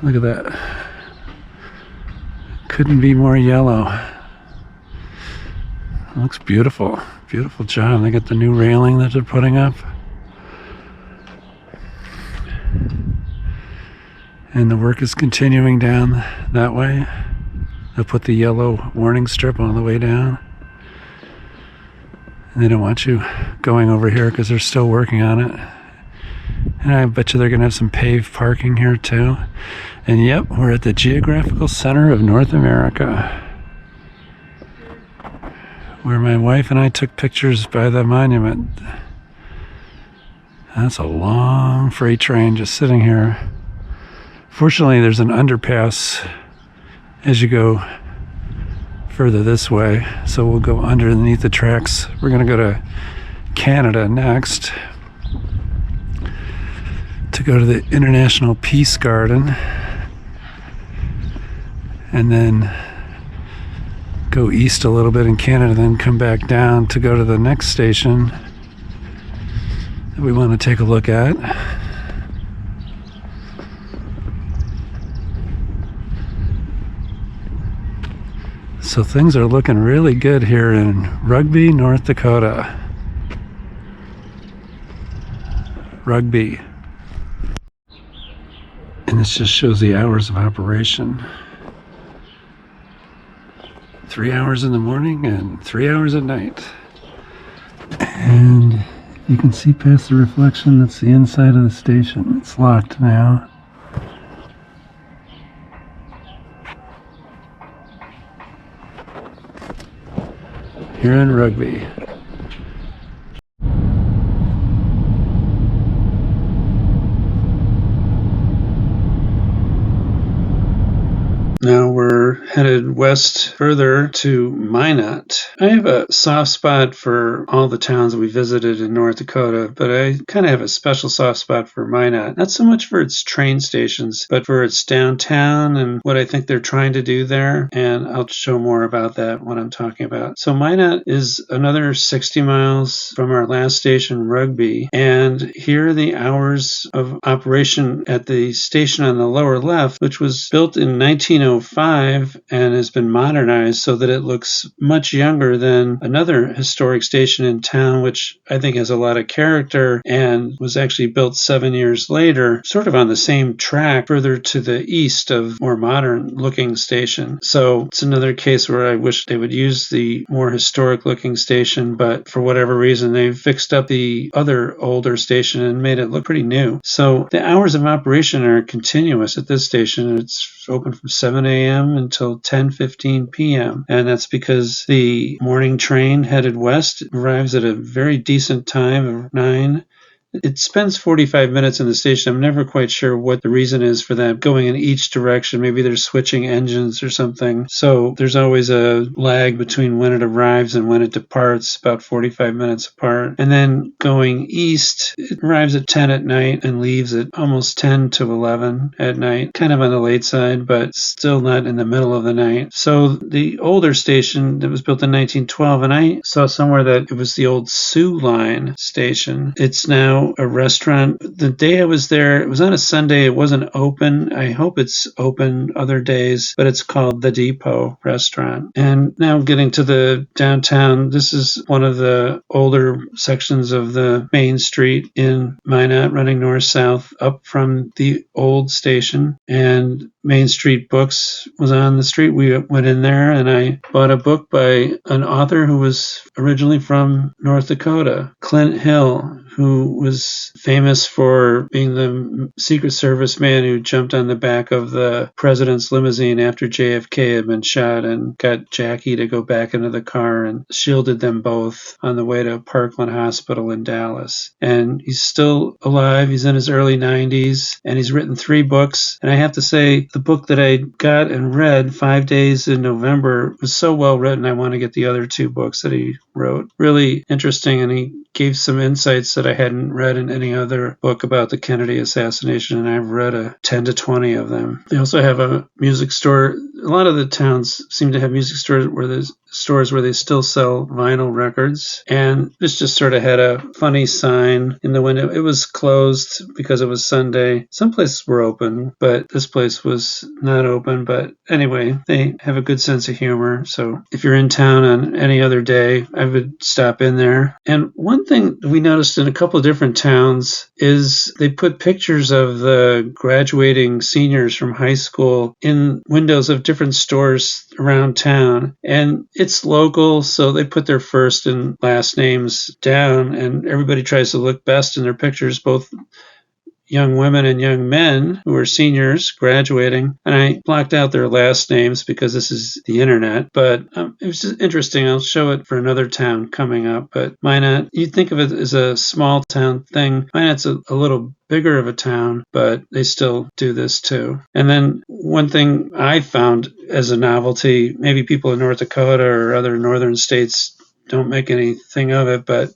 Look at that. Couldn't be more yellow. It looks beautiful. Beautiful job. They got the new railing that they're putting up. And the work is continuing down that way. They'll put the yellow warning strip on the way down. And they don't want you going over here because they're still working on it. And I bet you they're going to have some paved parking here too. And yep, we're at the geographical center of North America, where my wife and I took pictures by the monument. That's a long freight train just sitting here. Fortunately, there's an underpass as you go further this way, so we'll go underneath the tracks. We're gonna go to Canada next to go to the International Peace Garden, and then go east a little bit in Canada, then come back down to go to the next station that we want to take a look at. So things are looking really good here in Rugby, North Dakota. Rugby. And this just shows the hours of operation. 3 hours in the morning and 3 hours at night. And you can see past the reflection, that's the inside of the station. It's locked now. Here in Rugby. Now we're headed headed west further to Minot. I have a soft spot for all the towns that we visited in North Dakota, but I kind of have a special soft spot for Minot. Not so much for its train stations, but for its downtown and what I think they're trying to do there. And I'll show more about that when I'm talking about. So Minot is another 60 miles from our last station, Rugby. And here are the hours of operation at the station on the lower left, which was built in 1905 and has been modernized so that it looks much younger than another historic station in town, which I think has a lot of character and was actually built 7 years later, sort of on the same track further to the east of more modern looking station. So it's another case where I wish they would use the more historic looking station, but for whatever reason they fixed up the other older station and made it look pretty new. So the hours of operation are continuous at this station. It's open from 7 a.m. until 10:15 p.m. And that's because the morning train headed west arrives at a very decent time of 9. It spends 45 minutes in the station. I'm never quite sure what the reason is for that, going in each direction. Maybe they're switching engines or something. So there's always a lag between when it arrives and when it departs, about 45 minutes apart. And then going east, it arrives at 10 at night and leaves at almost 10 to 11 at night, kind of on the late side, but still not in the middle of the night. So the older station that was built in 1912, and I saw somewhere that it was the old Sioux Line station. It's now a restaurant. The day I was there, it was on a Sunday. It wasn't open. I hope it's open other days, but it's called The Depot Restaurant. And now getting to the downtown, this is one of the older sections of the main street in Minot, running north-south up from the old station. And Main Street Books was on the street. We went in there and I bought a book by an author who was originally from North Dakota, Clint Hill, who was famous for being the Secret Service man who jumped on the back of the president's limousine after JFK had been shot and got Jackie to go back into the car and shielded them both on the way to Parkland Hospital in Dallas. And he's still alive. He's in his early 90s and he's written 3 books. And I have to say, the book that I got and read, 5 Days in November, was so well written. I want to get the other 2 books that he wrote. Really interesting, and he gave some insights that I hadn't read in any other book about the Kennedy assassination, and I've read 10 to 20 of them. They also have a music store. A lot of the towns seem to have music stores where they still sell vinyl records, and this just sort of had a funny sign in the window. It was closed because it was Sunday. Some places were open, but this place was not open. But anyway, they have a good sense of humor, so if you're in town on any other day, I would stop in there. And one thing we noticed in a couple of different towns is they put pictures of the graduating seniors from high school in windows of different stores around town, and it's local, so they put their first and last names down, and everybody tries to look best in their pictures, both young women and young men who are seniors graduating. And I blocked out their last names because this is the internet, but it was just interesting. I'll show it for another town coming up. But Minot, you'd think of it as a small town thing. Minot's a little bigger of a town, but they still do this too. And then one thing I found as a novelty, maybe people in North Dakota or other northern states don't make anything of it, but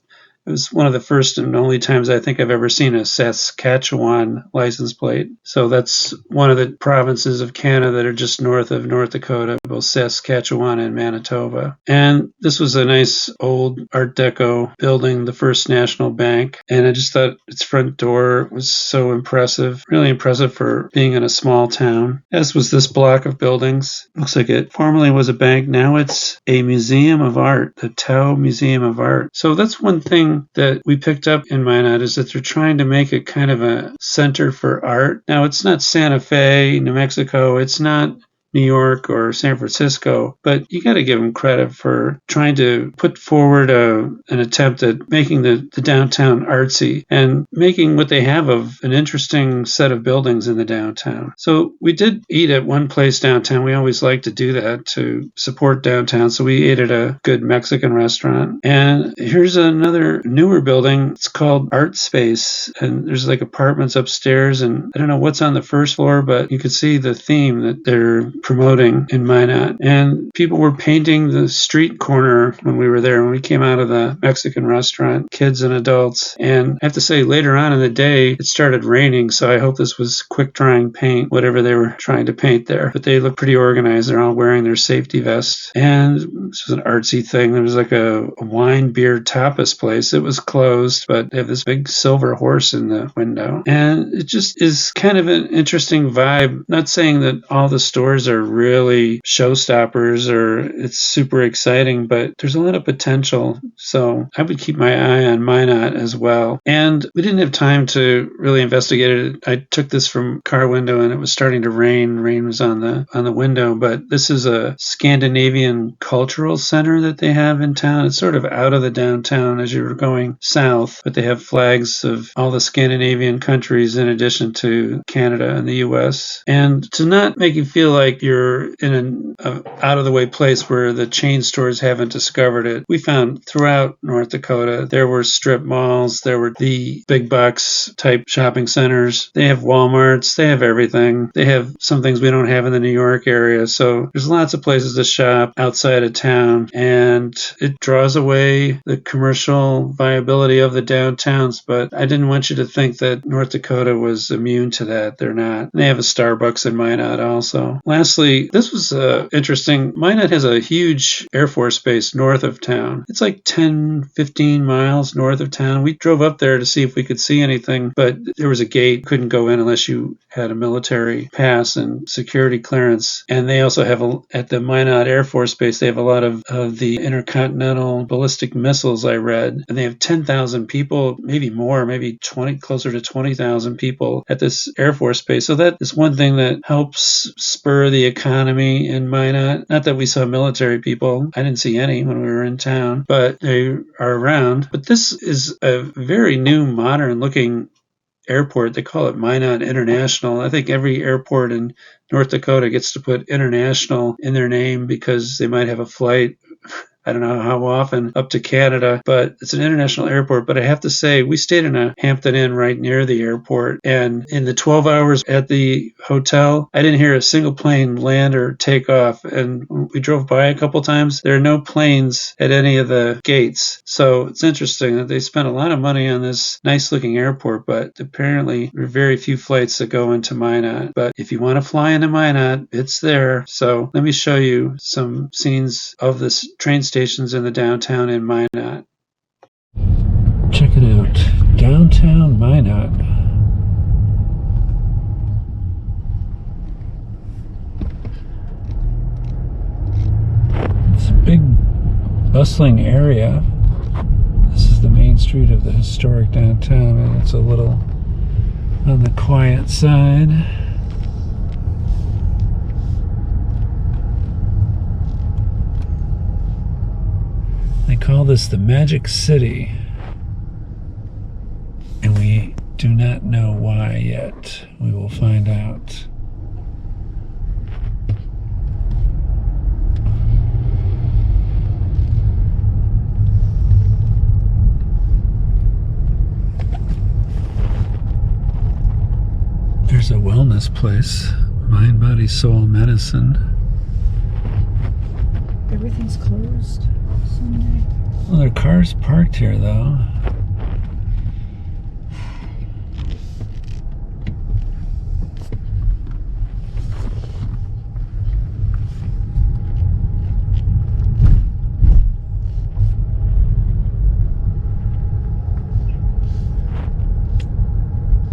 it was one of the first and only times I think I've ever seen a Saskatchewan license plate. So that's one of the provinces of Canada that are just north of North Dakota, both Saskatchewan and Manitoba. And this was a nice old Art Deco building, the First National Bank. And I just thought its front door was so impressive, really impressive for being in a small town. As was this block of buildings. Looks like it formerly was a bank. Now it's a museum of art, the Tao Museum of Art. So that's one thing that we picked up in Minot, is that they're trying to make it kind of a center for art. Now, it's not Santa Fe, New Mexico. It's not New York or San Francisco, but you got to give them credit for trying to put forward an attempt at making the downtown artsy and making what they have of an interesting set of buildings in the downtown. So we did eat at one place downtown. We always like to do that to support downtown. So we ate at a good Mexican restaurant. And here's another newer building. It's called Art Space, and there's like apartments upstairs, and I don't know what's on the first floor, but you can see the theme that they're promoting in Minot. And people were painting the street corner when we were there, when we came out of the Mexican restaurant, kids and adults. And I have to say, later on in the day, it started raining, so I hope this was quick drying paint, whatever they were trying to paint there. But they look pretty organized. They're all wearing their safety vests. And this was an artsy thing. There was like a wine beer tapas place. It was closed, but they have this big silver horse in the window. And it just is kind of an interesting vibe. Not saying that all the stores are really showstoppers or it's super exciting, but there's a lot of potential. So I would keep my eye on Minot as well. And we didn't have time to really investigate it. I took this from car window and it was starting to rain. Rain was on the window, but this is a Scandinavian cultural center that they have in town. It's sort of out of the downtown as you were going south, but they have flags of all the Scandinavian countries in addition to Canada and the US. And to not make you feel like you're in an out of the way place where the chain stores haven't discovered it, we found throughout North Dakota there were strip malls, there were the big box type shopping centers, they have Walmarts, they have everything. They have some things we don't have in the New York area, so there's lots of places to shop outside of town, and it draws away the commercial viability of the downtowns. But I didn't want you to think that North Dakota was immune to that. They're not. They have a Starbucks in Minot also. Lastly, this was interesting. Minot has a huge Air Force base north of town. It's like 10, 15 miles north of town. We drove up there to see if we could see anything, but there was a gate. Couldn't go in unless you had a military pass and security clearance. And they also have, at the Minot Air Force Base, they have a lot of the intercontinental ballistic missiles, I read. And they have 10,000 people, maybe more, maybe 20, closer to 20,000 people at this Air Force Base. So that is one thing that helps spur the economy in Minot. Not that we saw military people. I didn't see any when we were in town, but they are around. But this is a very new, modern-looking airport. They call it Minot International. I think every airport in North Dakota gets to put international in their name because they might have a flight, I don't know how often, up to Canada, but it's an international airport. But I have to say, we stayed in a Hampton Inn right near the airport, and in the 12 hours at the hotel, I didn't hear a single plane land or take off. And we drove by a couple times. There are no planes at any of the gates. So it's interesting that they spent a lot of money on this nice-looking airport, but apparently there are very few flights that go into Minot. But if you want to fly into Minot, it's there. So let me show you some scenes of this train stations in the downtown in Minot. Check it out. Downtown Minot. It's a big bustling area. This is the main street of the historic downtown, and it's a little on the quiet side. They call this the Magic City, and we do not know why yet. We will find out. There's a wellness place, Mind, Body, Soul Medicine. Everything's closed Sunday. Well, there are cars parked here, though.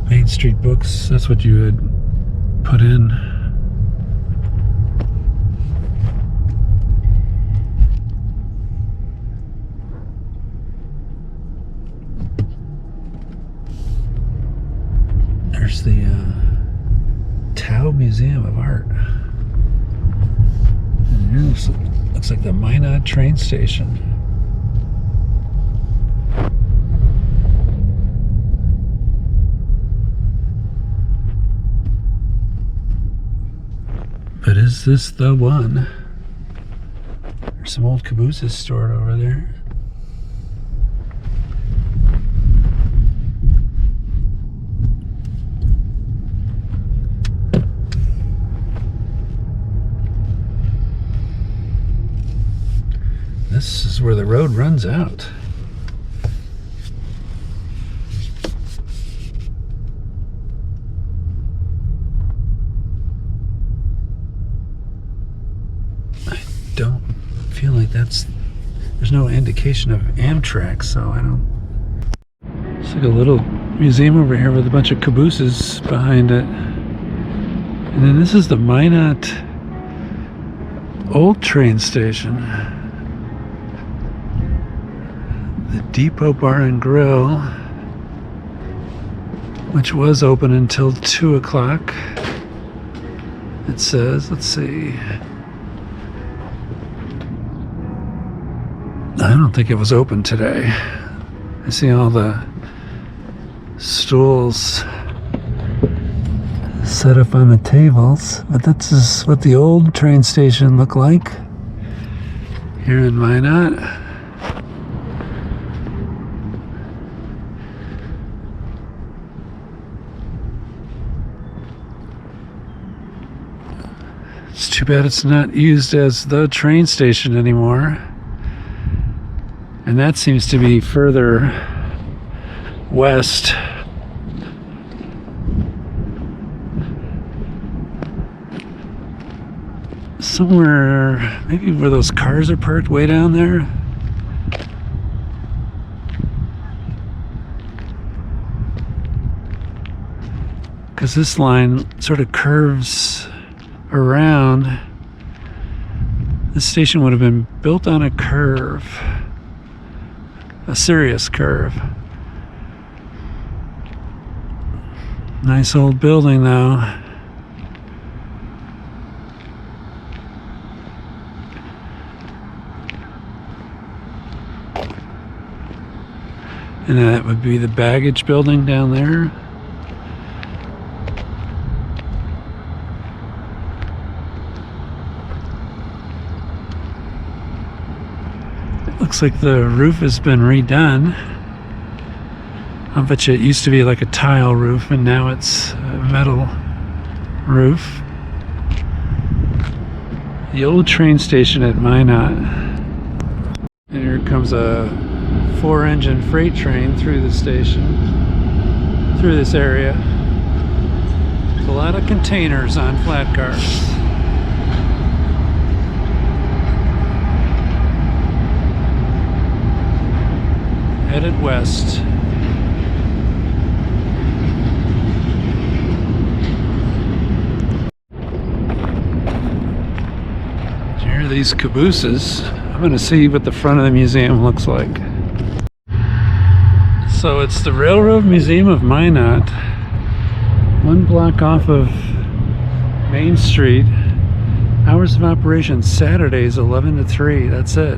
Main Street Books, that's what you had put in. There's the Tao Museum of Art. And here looks like the Minot train station. But is this the one? There's some old cabooses stored over there. where the road runs out. I don't feel like there's no indication of Amtrak, so I don't. It's like a little museum over here with a bunch of cabooses behind it. And then this is the Minot old train station. The Depot Bar and Grill, which was open until 2 o'clock. It says, let's see. I don't think it was open today. I see all the stools set up on the tables, but that's just what the old train station looked like here in Minot. It's too bad it's not used as the train station anymore. And that seems to be further west. Somewhere, maybe where those cars are parked way down there. Because this line sort of curves around. This station would have been built on a curve. A serious curve. Nice old building though. And that would be the baggage building down there. It looks like the roof has been redone. I bet you it used to be like a tile roof and now it's a metal roof. The old train station at Minot. And here comes a 4-engine freight train through the station, through this area. There's a lot of containers on flat cars. Headed west. Did you hear these cabooses? I'm going to see what the front of the museum looks like. So it's the Railroad Museum of Minot, 1 block off of Main Street. Hours of operation Saturdays 11 to 3. That's it.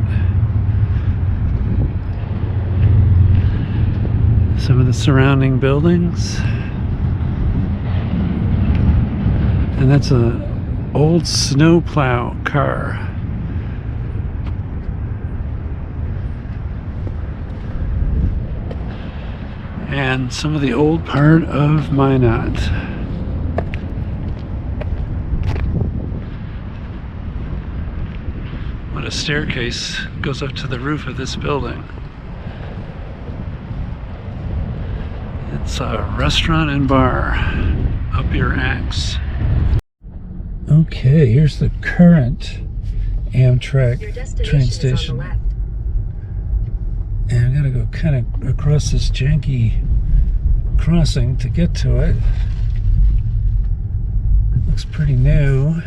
Some of the surrounding buildings. And that's an old snowplow car. And some of the old part of Minot. What a staircase goes up to the roof of this building. It's a restaurant and bar. Up your axe. Okay, here's the current Amtrak train station. And I gotta go kind of across this janky crossing to get to it. Looks pretty new.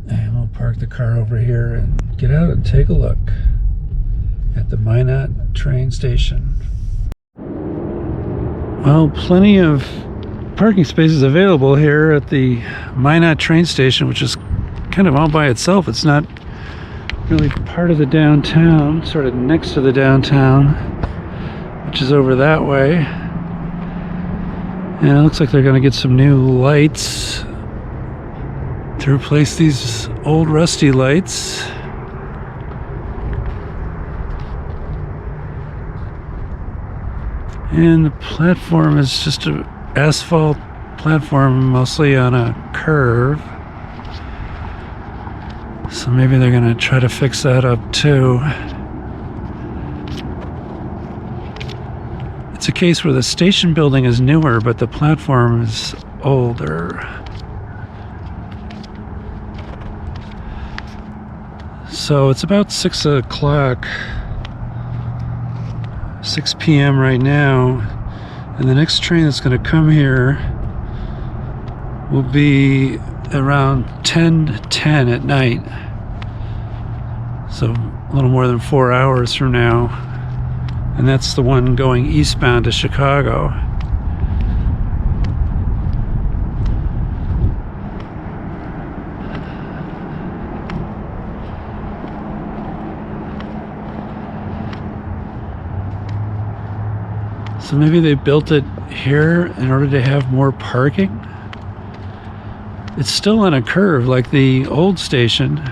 And we'll park the car over here and get out and take a look at the Minot train station. Well, plenty of parking spaces available here at the Minot train station, which is kind of all by itself. It's not really part of the downtown, sort of next to the downtown, which is over that way. And it looks like they're going to get some new lights to replace these old rusty lights. And the platform is just an asphalt platform, mostly on a curve. So maybe they're going to try to fix that up too. It's a case where the station building is newer, but the platform is older. So it's about 6 o'clock, 6 p.m. right now, and the next train that's going to come here will be around 10:10 at night. So a little more than 4 hours from now. And that's the one going eastbound to Chicago. So maybe they built it here in order to have more parking. It's still on a curve like the old station.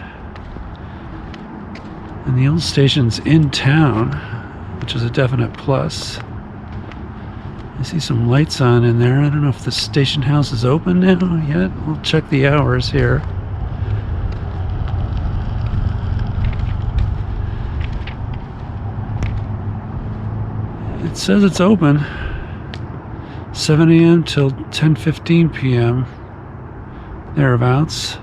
And the old station's in town, which is a definite plus. I see some lights on in there. I don't know if the station house is open now yet. We'll check the hours here. It says it's open 7 a.m. till 10:15 p.m. thereabouts.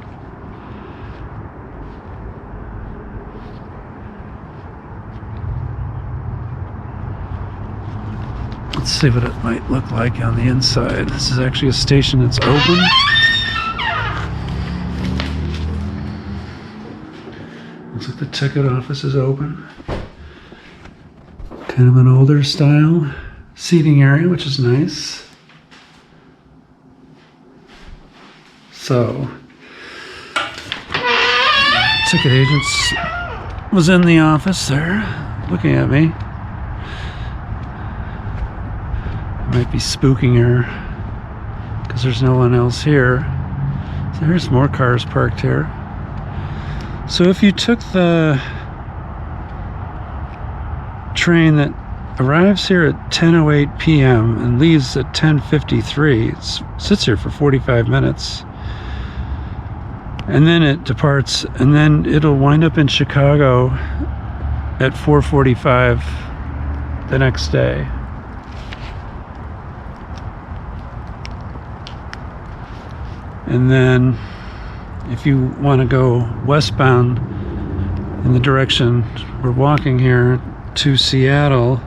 Let's see what it might look like on the inside. This is actually a station that's open. Looks like the ticket office is open. Kind of an older style seating area, which is nice. So, ticket agents was in the office there, looking at me. Might be spooking her because there's no one else here. So there's more cars parked here. So if you took the train that arrives here at 10:08 p.m. and leaves at 10:53, it sits here for 45 minutes, and then it departs, and then it'll wind up in Chicago at 4:45 the next day. And then if you want to go westbound in the direction we're walking here to Seattle,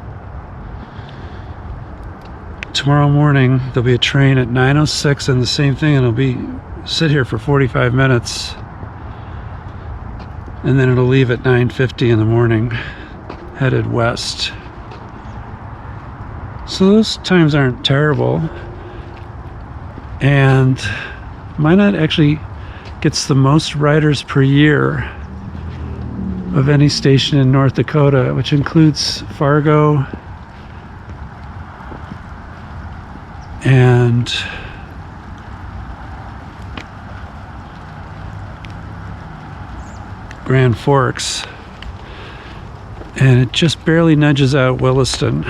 tomorrow morning there'll be a train at 9:06 and the same thing, and it'll be sit here for 45 minutes, and then it'll leave at 9:50 in the morning headed west. So those times aren't terrible. And Minot actually gets the most riders per year of any station in North Dakota, which includes Fargo and Grand Forks. And it just barely nudges out Williston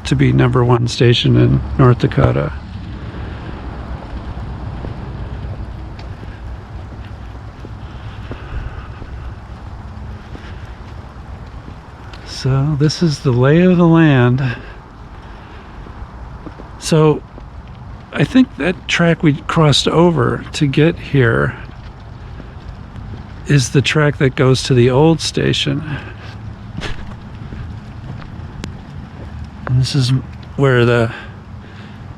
to be #1 station in North Dakota. So this is the lay of the land. So I think that track we crossed over to get here is the track that goes to the old station. And this is where the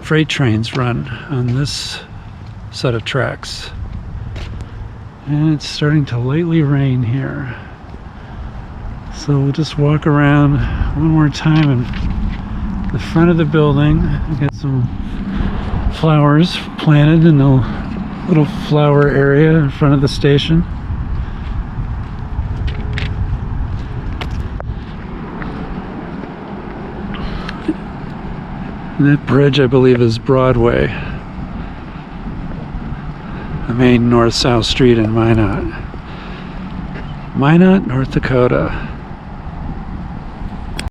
freight trains run on this set of tracks. And it's starting to lightly rain here. So we'll just walk around one more time in the front of the building. We got some flowers planted in the little flower area in front of the station. And that bridge, I believe, is Broadway, the main north-south street in Minot. Minot, North Dakota.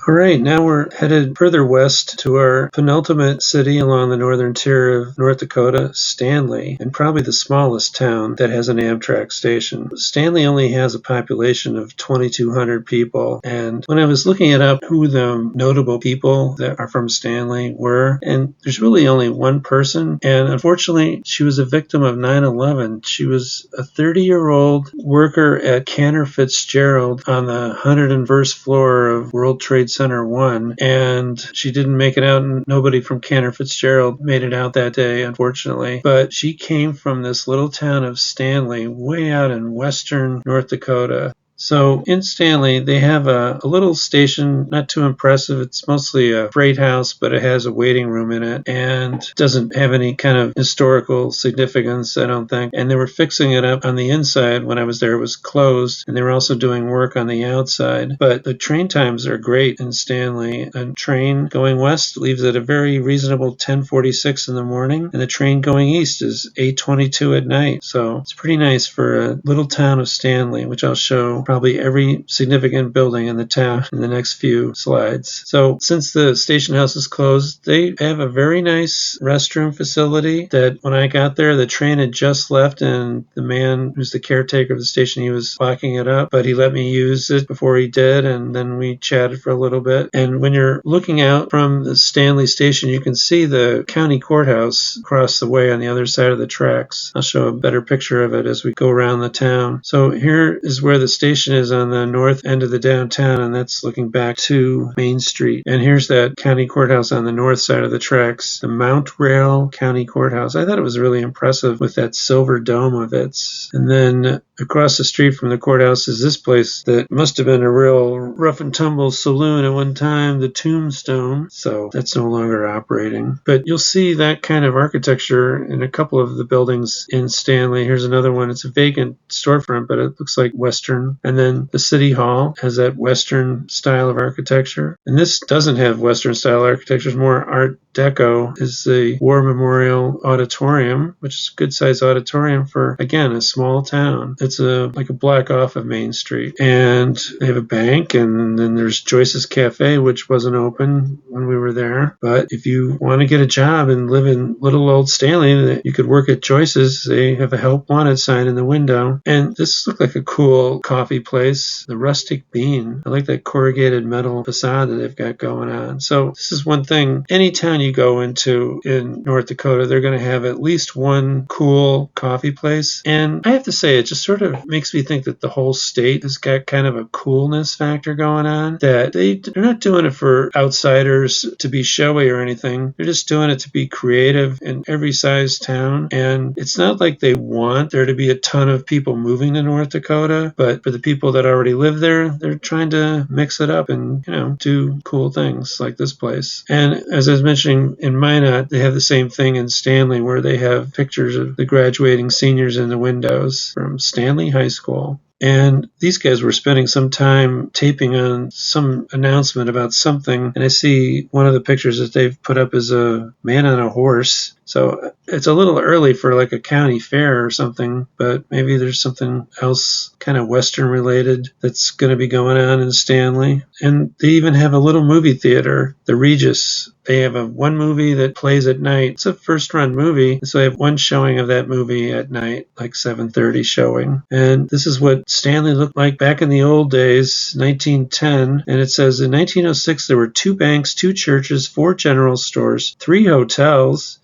All right, now we're headed further west to our penultimate city along the northern tier of North Dakota, Stanley, and probably the smallest town that has an Amtrak station. Stanley only has a population of 2,200 people, and when I was looking it up who the notable people that are from Stanley were, and there's really only one person, and unfortunately she was a victim of 9/11. She was a 30-year-old worker at Cantor Fitzgerald on the 101st floor of World Trade Center 1, and she didn't make it out, and nobody from Cantor Fitzgerald made it out that day, unfortunately. But she came from this little town of Stanley, way out in western North Dakota. So in Stanley, they have a little station, not too impressive. It's mostly a freight house, but it has a waiting room in it and doesn't have any kind of historical significance, I don't think. And they were fixing it up on the inside. When I was there, it was closed, and they were also doing work on the outside. But the train times are great in Stanley. A train going west leaves at a very reasonable 10:46 in the morning, and the train going east is 8:22 at night. So it's pretty nice for a little town of Stanley, which I'll show probably every significant building in the town in the next few slides. So since the station house is closed, they have a very nice restroom facility that when I got there, the train had just left, and the man who's the caretaker of the station, he was locking it up, but he let me use it before he did, and then we chatted for a little bit. And when you're looking out from the Stanley station, you can see the county courthouse across the way on the other side of the tracks. I'll show a better picture of it as we go around the town. So here is where the station is on the north end of the downtown, and that's looking back to Main Street. And here's that county courthouse on the north side of the tracks, the Mount Rail County Courthouse. I thought it was really impressive with that silver dome of its. And then across the street from the courthouse is this place that must have been a real rough and tumble saloon at one time, the Tombstone. So that's no longer operating. But you'll see that kind of architecture in a couple of the buildings in Stanley. Here's another one. It's a vacant storefront, but it looks like Western. And then the City Hall has that Western style of architecture. And this doesn't have Western style architecture. It's more Art Deco. Is the War Memorial Auditorium, which is a good-sized auditorium for, again, a small town. It's like a block off of Main Street. And they have a bank, and then there's Joyce's Cafe, which wasn't open when we were there. But if you want to get a job and live in little old Stanley, you could work at Joyce's. They have a help wanted sign in the window. And this looked like a cool coffee place, the Rustic Bean. I like that corrugated metal facade that they've got going on. So this is one thing. Any town you go into in North Dakota, they're going to have at least one cool coffee place. And I have to say, it just sort of makes me think that the whole state has got kind of a coolness factor going on, that they're not doing it for outsiders to be showy or anything. They're just doing it to be creative in every size town. And it's not like they want there to be a ton of people moving to North Dakota, but for the people that already live there, they're trying to mix it up and, do cool things like this place. And as I was mentioning in Minot, they have the same thing in Stanley, where they have pictures of the graduating seniors in the windows from Stanley High School. And these guys were spending some time taping on some announcement about something. And I see one of the pictures that they've put up is a man on a horse. So it's a little early for like a county fair or something, but maybe there's something else kind of Western related that's going to be going on in Stanley. And they even have a little movie theater, the Regis. They have one movie that plays at night. It's a first-run movie, so they have one showing of that movie at night, like 7:30 showing. And this is what Stanley looked like back in the old days, 1910. And it says, in 1906, there were 2 banks, 2 churches, 4 general stores, 3 hotels.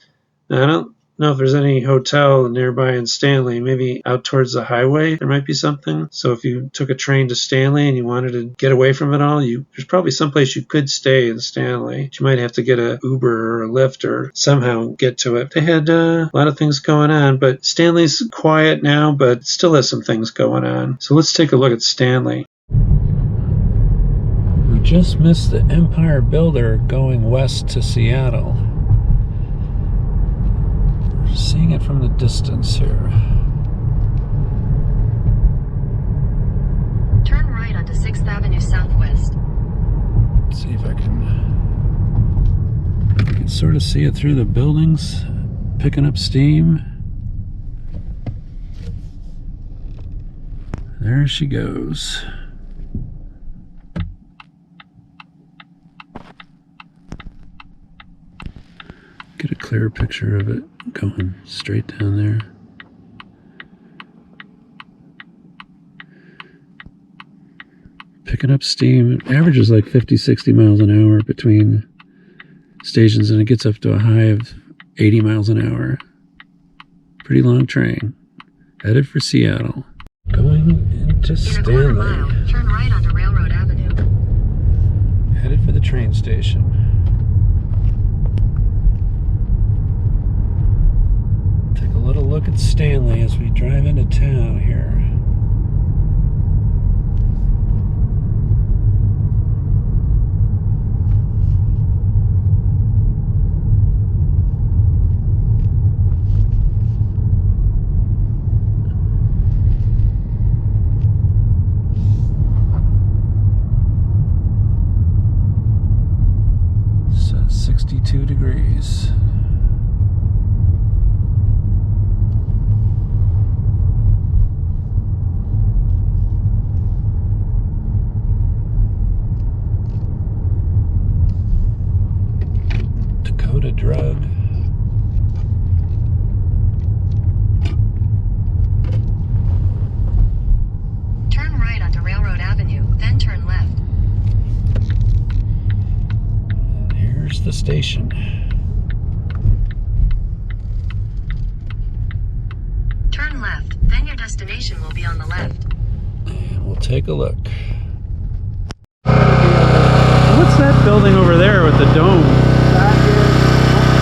Now, I don't know if there's any hotel nearby in Stanley. Maybe out towards the highway there might be something. So if you took a train to Stanley and you wanted to get away from it all, there's probably someplace you could stay in Stanley. But you might have to get an Uber or a Lyft or somehow get to it. They had a lot of things going on, but Stanley's quiet now, but still has some things going on. So let's take a look at Stanley. We just missed the Empire Builder going west to Seattle. Seeing it from the distance here. Turn right onto 6th Avenue Southwest. Let's see if I can sort of see it through the buildings, picking up steam. There she goes. clearer picture of it going straight down there. Picking up steam. It averages like 50-60 miles an hour between stations, and it gets up to a high of 80 miles an hour. Pretty long train. Headed for Seattle. Going into Stanley. In a quarter mile, turn right onto Railroad Avenue. Headed for the train station. Take a little look at Stanley as we drive into town here. So 62 degrees. Dakota drug. Turn right onto Railroad Avenue, then turn left. And here's the station. Turn left, then your destination will be on the left. And we'll take a look. What's that building over there with the dome? That is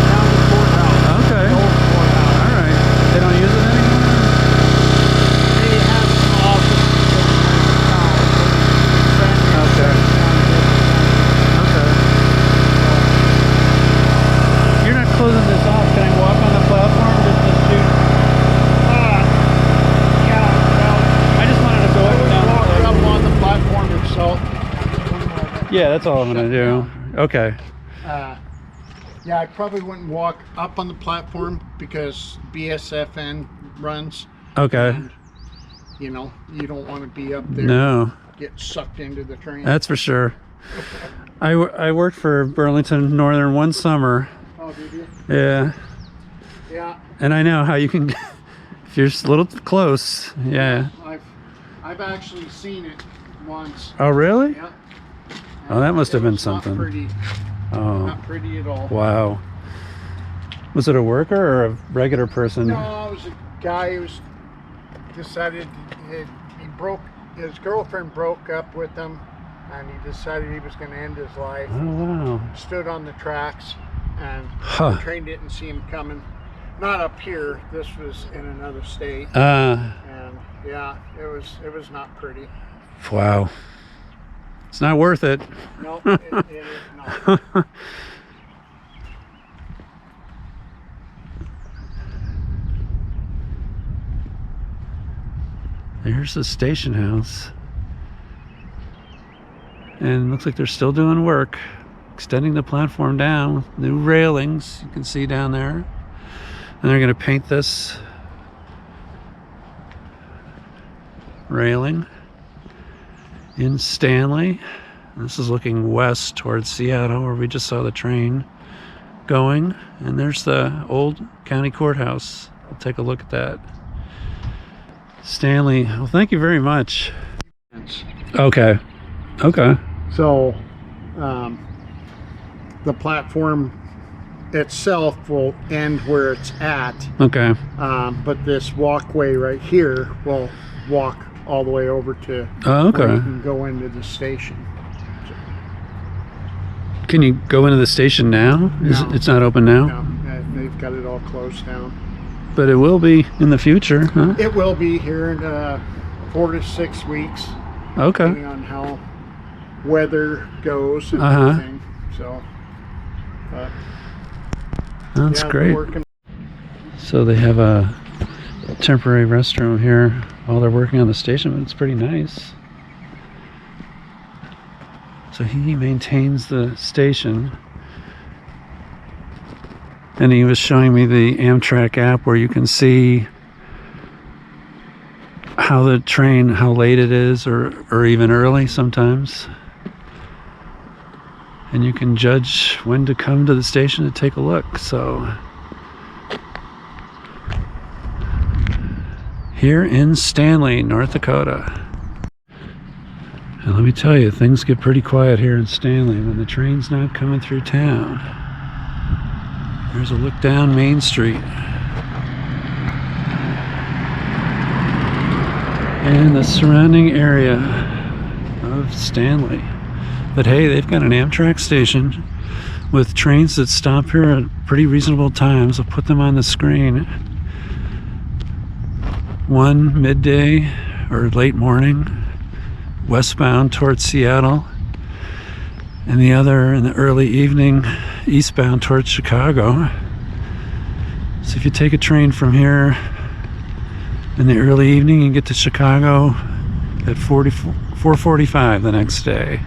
county courthouse. Okay. The old courthouse. All right. They don't use it anymore? They have some offices in Okay. Okay. You're not closing this off. Can I walk on the platform just to shoot? Yeah, well, I just wanted to go I up would and down. walk up on the platform itself. Yeah, that's all I'm going to do. Okay. Yeah, I probably wouldn't walk up on the platform because BSFN runs. Okay. And, you know, you don't want to be up there No, get sucked into the train. that's for sure. I worked for Burlington Northern one summer. Oh, did you? Yeah. Yeah. And I know how you can, if you're a little close. Yeah. I've actually seen it once. Oh, really? Yeah. Oh, that must have been It's something. Not pretty. Oh, Not pretty at all. wow. Was it a worker or a regular person? No, it was a guy who's decided his girlfriend broke up with him, and he decided he was going to end his life. Oh, wow. Stood on the tracks, and Huh. the train didn't see him coming. Not up here. This was in another state, Uh, and yeah, it was not pretty. wow. It's not worth it. No, it is not. There's the station house. And it looks like they're still doing work. Extending the platform down with new railings, you can see down there. And they're going to paint this railing in Stanley. This is looking west towards Seattle, where we just saw the train going. And there's the old county courthouse. We'll take a look at that. Stanley, well, thank you very much. Okay. Okay. So, the platform itself will end where it's at, Okay. but this walkway right here will walk all the way over to Oh, where you okay. can go into the station. Can you go into the station now? No. It's not open now? No, they've got it all closed down. But it will be in the future, huh? It will be here in 4 to 6 weeks, Okay. depending on how weather goes and Uh-huh. everything. So, but That's yeah, great. working. So they have a temporary restroom here while they're working on the station, but it's pretty nice. So he maintains the station. And he was showing me the Amtrak app where you can see how the train, how late it is, or even early sometimes. And you can judge when to come to the station to take a look. So here in Stanley, North Dakota. And let me tell you, things get pretty quiet here in Stanley when the train's not coming through town. There's a look down Main Street. And the surrounding area of Stanley. But hey, they've got an Amtrak station with trains that stop here at pretty reasonable times. I'll put them on the screen. One midday or late morning, westbound towards Seattle, and the other in the early evening, eastbound towards Chicago. So if you take a train from here in the early evening, you get to Chicago at 4:45 the next day.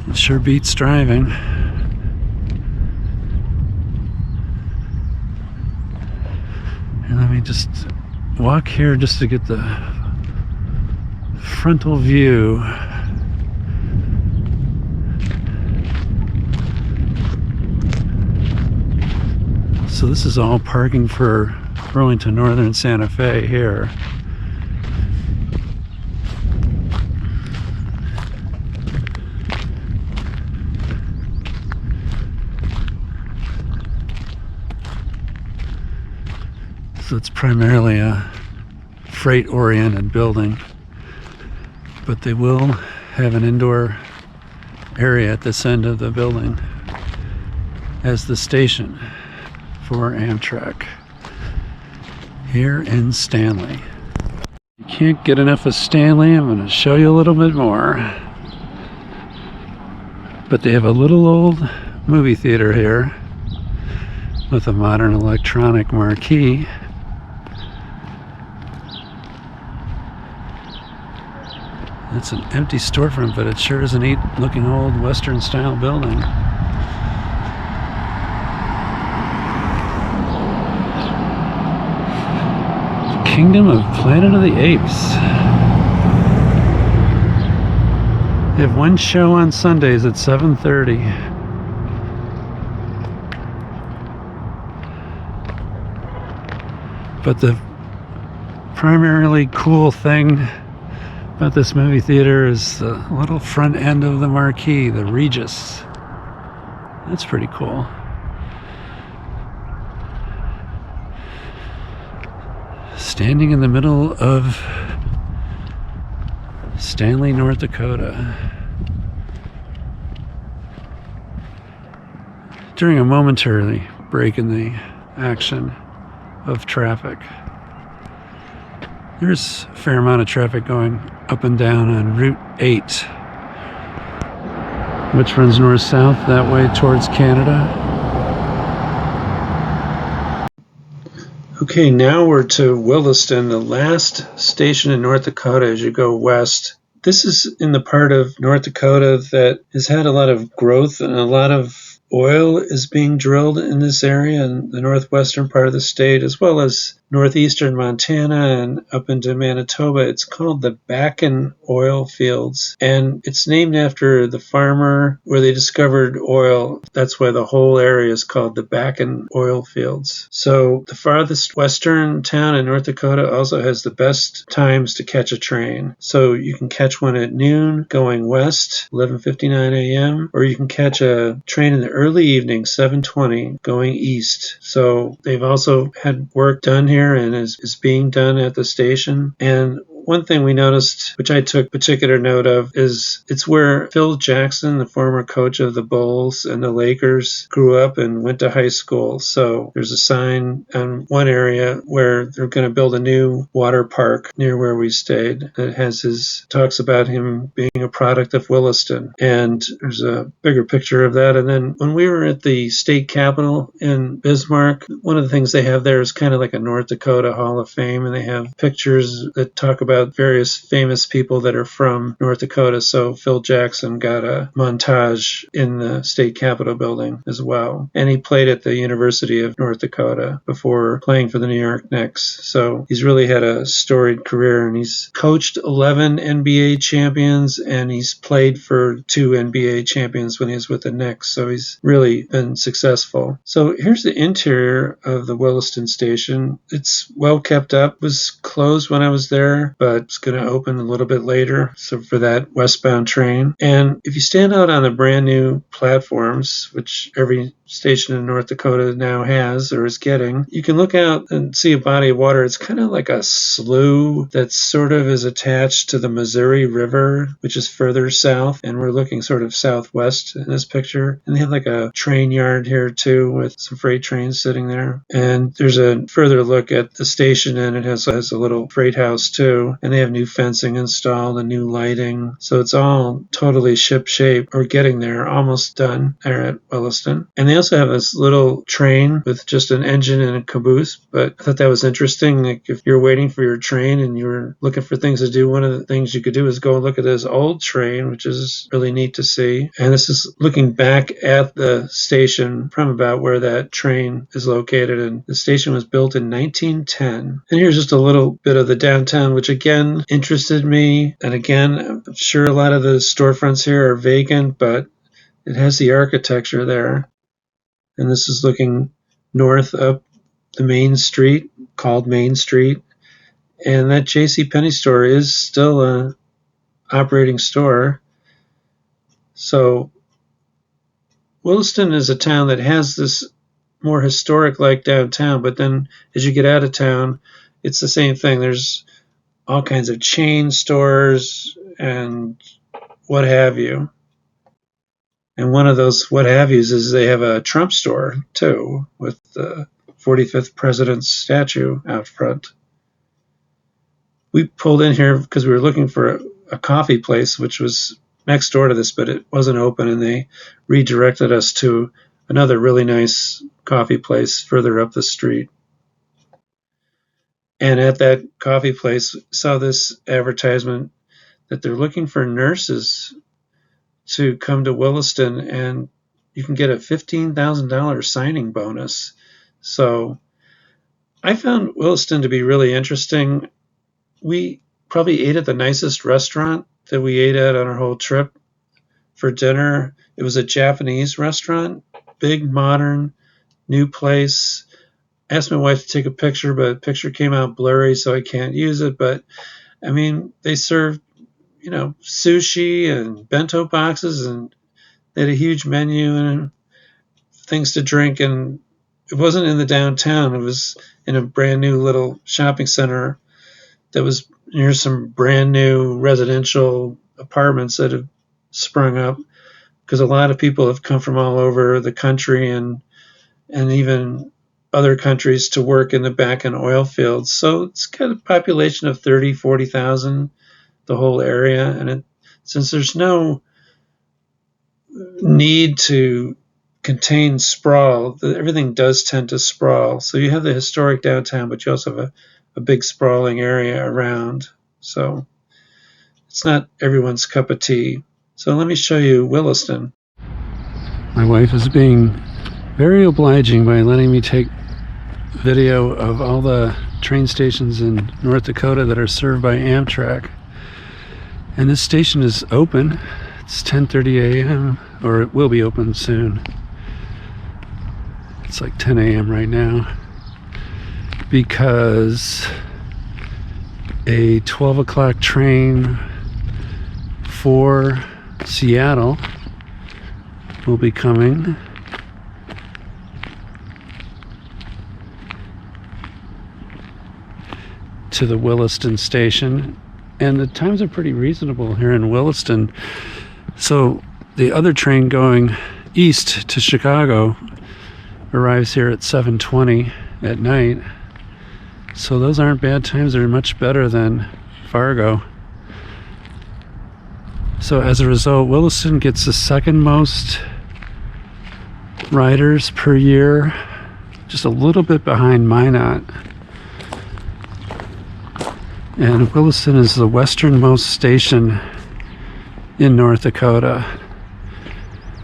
It sure beats driving. And let me just walk here just to get the frontal view. So this is all parking for Burlington Northern Santa Fe here. So it's primarily a freight-oriented building, but they will have an indoor area at this end of the building as the station for Amtrak here in Stanley. You can't get enough of Stanley. I'm going to show you a little bit more. But they have a little old movie theater here with a modern electronic marquee. It's an empty storefront, but it sure is a neat looking old Western style building. Kingdom of Planet of the Apes. They have one show on Sundays at 7:30. But the primarily cool thing about this movie theater is the little front end of the marquee, the Regis. That's pretty cool. Standing in the middle of Stanley, North Dakota. During a momentary break in the action of traffic. There's a fair amount of traffic going up and down on Route 8, which runs north-south that way towards Canada. Okay, now we're to Williston, the last station in North Dakota as you go west. This is in the part of North Dakota that has had a lot of growth, and a lot of oil is being drilled in this area in the northwestern part of the state, as well as northeastern Montana and up into Manitoba. It's called the Bakken oil fields, and it's named after the farmer where they discovered oil. That's why the whole area is called the Bakken oil fields. So the farthest western town in North Dakota also has the best times to catch a train. So you can catch one at noon going west, 11:59 a.m., or you can catch a train in the early evening, 7:20, going east. So they've also had work done here and is being done at the station. And one thing we noticed, which I took particular note of, is it's where Phil Jackson, the former coach of the Bulls and the Lakers, grew up and went to high school. So there's a sign on one area where they're going to build a new water park near where we stayed. It has talks about him being a product of Williston. And there's a bigger picture of that. And then when we were at the state capitol in Bismarck, one of the things they have there is kind of like a North Dakota Hall of Fame, and they have pictures that talk about about various famous people that are from North Dakota. So Phil Jackson got a montage in the state capitol building as well. And he played at the University of North Dakota before playing for the New York Knicks. So he's really had a storied career, and he's coached 11 NBA champions, and he's played for 2 NBA champions when he was with the Knicks. So he's really been successful. So here's the interior of the Williston station. It's well kept up. It was closed when I was there, but it's going to open a little bit later. So for that westbound train. And if you stand out on the brand new platforms, which every station in North Dakota now has or is getting, you can look out and see a body of water. It's kind of like a slough that sort of is attached to the Missouri River, which is further south, and we're looking sort of southwest in this picture. And they have like a train yard here too with some freight trains sitting there. And there's a further look at the station, and it has a little freight house too, and they have new fencing installed and new lighting. So it's all totally ship shape, or getting there, almost done there at Williston. And they also have this little train with just an engine and a caboose, but I thought that was interesting. Like if you're waiting for your train and you're looking for things to do, one of the things you could do is go and look at this old train, which is really neat to see. And this is looking back at the station from about where that train is located, and the station was built in 1910. And here's just a little bit of the downtown, which again interested me. And again, I'm sure a lot of the storefronts here are vacant, but it has the architecture there. And this is looking north up the main street, called Main Street. And that JCPenney store is still a operating store. So Williston is a town that has this more historic like downtown, but then as you get out of town, it's the same thing. There's all kinds of chain stores and what have you. And one of those what have yous is they have a Trump store too, with the 45th president's statue out front. We pulled in here because we were looking for a coffee place, which was next door to this, but it wasn't open, and they redirected us to another really nice coffee place further up the street. And at that coffee place, saw this advertisement that they're looking for nurses to come to Williston, and you can get a $15,000 signing bonus. So I found Williston to be really interesting. We probably ate at the nicest restaurant that we ate at on our whole trip for dinner. It was a Japanese restaurant, big, modern, new place. I asked my wife to take a picture, but the picture came out blurry, so I can't use it. But I mean, they served, sushi and bento boxes, and they had a huge menu and things to drink. And it wasn't in the downtown. It was in a brand new little shopping center that was near some brand new residential apartments that have sprung up, because a lot of people have come from all over the country and even other countries to work in the back-end oil fields. So it's got a population of 30, 40,000, the whole area. And since there's no need to contain sprawl, everything does tend to sprawl. So you have the historic downtown, but you also have a big sprawling area around. So it's not everyone's cup of tea. So let me show you Williston. My wife is being very obliging by letting me take video of all the train stations in North Dakota that are served by Amtrak. And this station is open. It's 10:30 a.m. or it will be open soon. It's like 10 a.m. right now, because a 12 o'clock train for Seattle will be coming. To the Williston station, and the times are pretty reasonable here in Williston. So the other train going east to Chicago arrives here at 7:20 at night. So those aren't bad times. They're much better than Fargo. So as a result, Williston gets the second most riders per year, just a little bit behind Minot. And Williston is the westernmost station in North Dakota.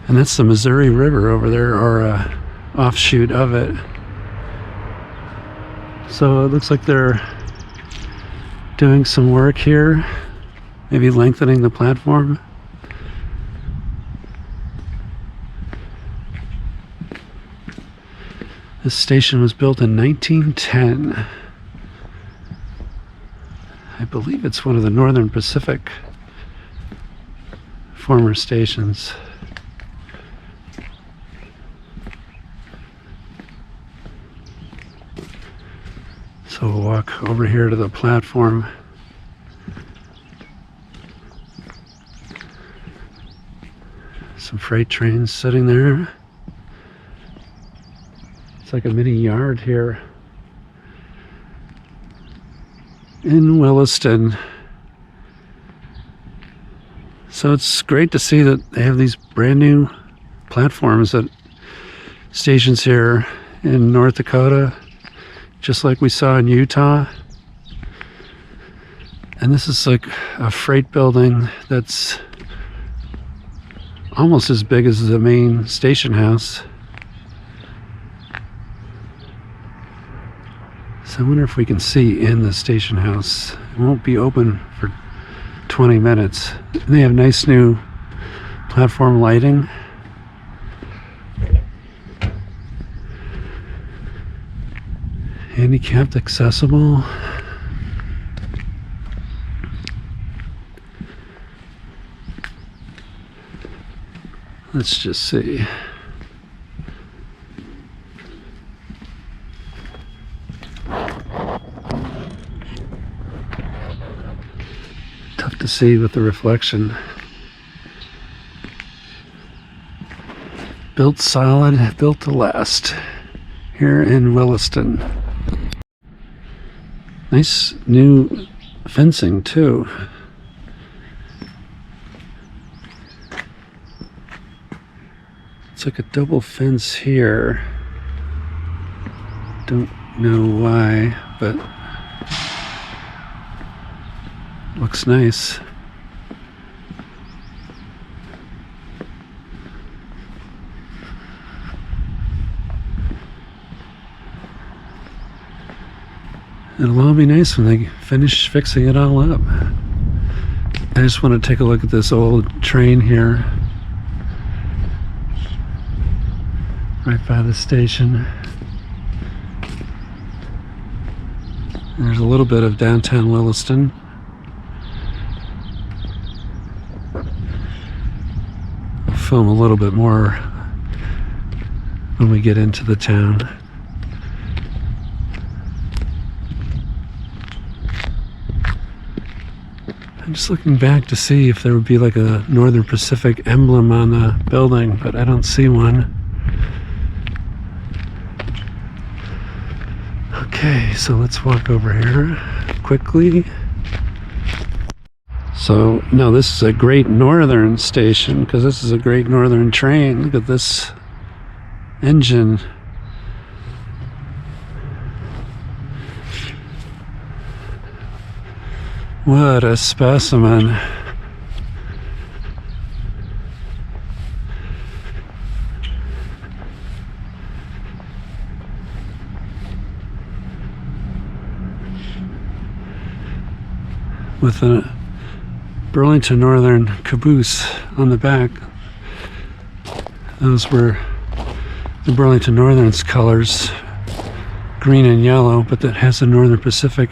And that's the Missouri River over there, or a offshoot of it. So it looks like they're doing some work here, maybe lengthening the platform. This station was built in 1910. I believe it's one of the Northern Pacific former stations. So we'll walk over here to the platform. Some freight trains sitting there. It's like a mini yard here in Williston. So it's great to see that they have these brand new platforms at stations here in North Dakota, just like we saw in Utah. And this is like a freight building that's almost as big as the main station house. So I wonder if we can see in the station house. It won't be open for 20 minutes. They have nice new platform lighting. Handicapped accessible. Let's just see. Tough to see with the reflection. Built solid, built to last here in Williston. Nice new fencing too. It's like a double fence here. Don't know why, but looks nice. It'll all be nice when they finish fixing it all up. I just want to take a look at this old train here, right by the station. There's a little bit of downtown Williston. I'll film a little bit more when we get into the town. I'm just looking back to see if there would be like a Northern Pacific emblem on the building, but I don't see one. Okay, so let's walk over here quickly. So, no, this is a Great Northern station, because this is a Great Northern train. Look at this engine. What a specimen. With a Burlington Northern caboose on the back. Those were the Burlington Northern's colors, green and yellow, but that has the Northern Pacific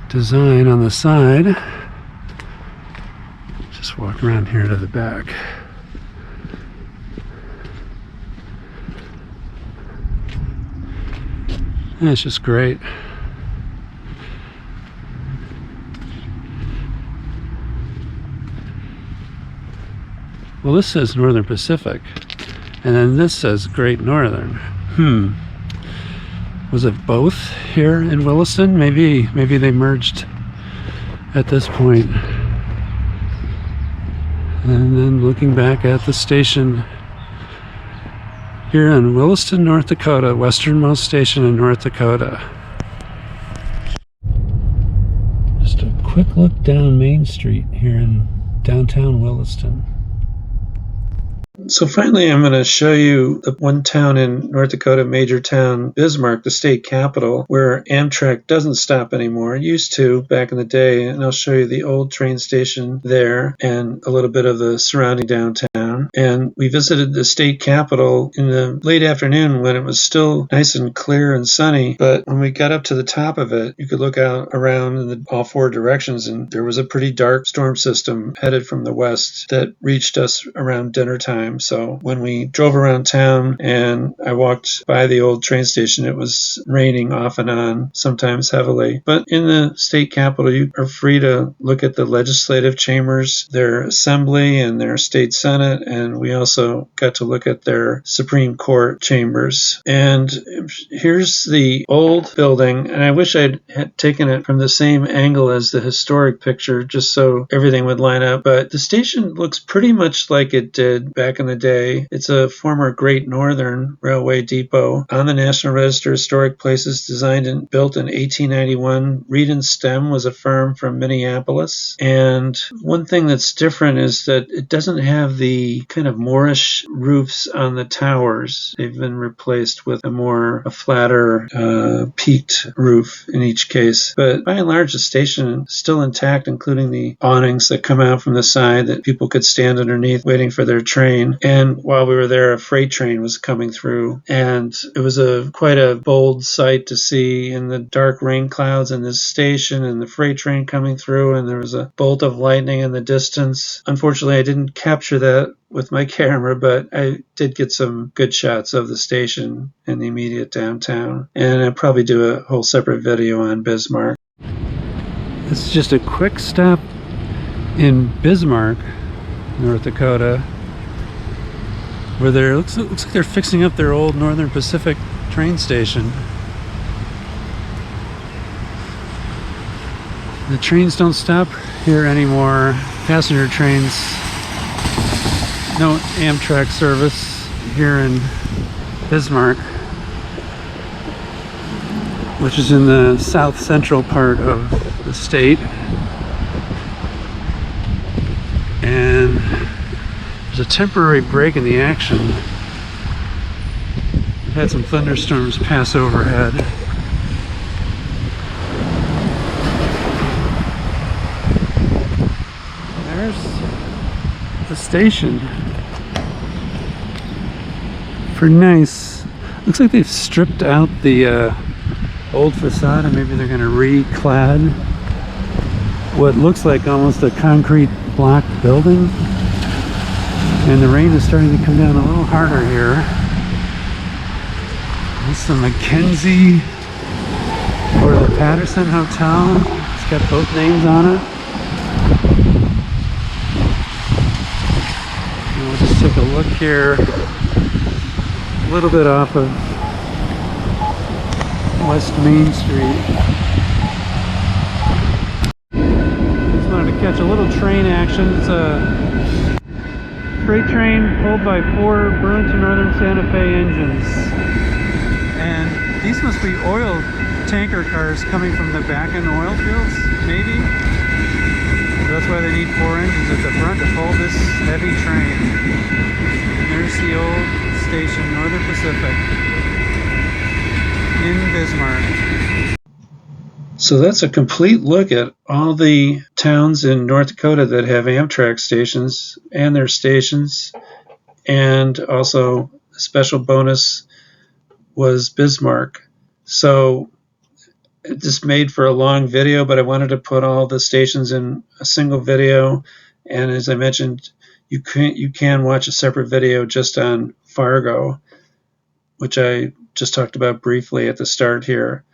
design on the side. Just walk around here to the back. Yeah, it's just great. Well, this says Northern Pacific, and then this says Great Northern. Was it both here in Williston? Maybe they merged at this point. And then looking back at the station here in Williston, North Dakota, westernmost station in North Dakota. Just a quick look down Main Street here in downtown Williston. So finally, I'm going to show you the one town in North Dakota, major town, Bismarck, the state capital, where Amtrak doesn't stop anymore. It used to back in the day, and I'll show you the old train station there and a little bit of the surrounding downtown. And we visited the state capitol in the late afternoon when it was still nice and clear and sunny. But when we got up to the top of it, you could look out around in all four directions, and there was a pretty dark storm system headed from the west that reached us around dinner time. So when we drove around town and I walked by the old train station, it was raining off and on, sometimes heavily. But in the state capitol, you are free to look at the legislative chambers, their assembly and their state senate, and we also got to look at their Supreme Court chambers. And here's the old building, and I wish I'd had taken it from the same angle as the historic picture just so everything would line up. But the station looks pretty much like it did back in the day. It's a former Great Northern Railway depot on the National Register of Historic Places, designed and built in 1891. Reed and Stem was a firm from Minneapolis. And one thing that's different is that it doesn't have the kind of Moorish roofs on the towers. They've been replaced with a flatter, peaked roof in each case. But by and large, the station is still intact, including the awnings that come out from the side that people could stand underneath waiting for their train. And while we were there, a freight train was coming through, and it was quite a bold sight to see in the dark rain clouds in this station and the freight train coming through, and there was a bolt of lightning in the distance. Unfortunately, I didn't capture that with my camera, but I did get some good shots of the station in the immediate downtown, and I'll probably do a whole separate video on Bismarck. This is just a quick stop in Bismarck, North Dakota, where it looks like they're fixing up their old Northern Pacific train station. The trains don't stop here anymore. Passenger trains, no Amtrak service here in Bismarck, which is in the south central part of the state. And there's a temporary break in the action. We've had some thunderstorms pass overhead. There's the station. Pretty nice. Looks like they've stripped out the old facade, and maybe they're going to reclad what looks like almost a concrete block building. And the rain is starting to come down a little harder here. This is the Mackenzie or the Patterson Hotel. It's got both names on it. And we'll just take a look here, a little bit off of West Main Street. Just wanted to catch a little train action. It's a freight train pulled by 4 Burlington Northern Santa Fe engines, and these must be oil tanker cars coming from the back end oil fields, maybe. So that's why they need 4 engines at the front to pull this heavy train. And there's the old station, Northern Pacific in Bismarck. So that's a complete look at all the towns in North Dakota that have Amtrak stations and their stations. And also a special bonus was Bismarck. So this made for a long video, but I wanted to put all the stations in a single video. And as I mentioned, you can watch a separate video just on Fargo, which I just talked about briefly at the start here.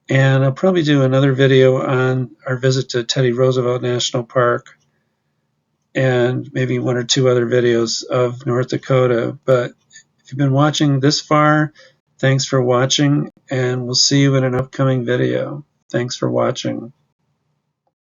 And I'll probably do another video on our visit to Teddy Roosevelt National Park, and maybe 1 or 2 other videos of North Dakota. But if you've been watching this far, thanks for watching, and we'll see you in an upcoming video. Thanks for watching.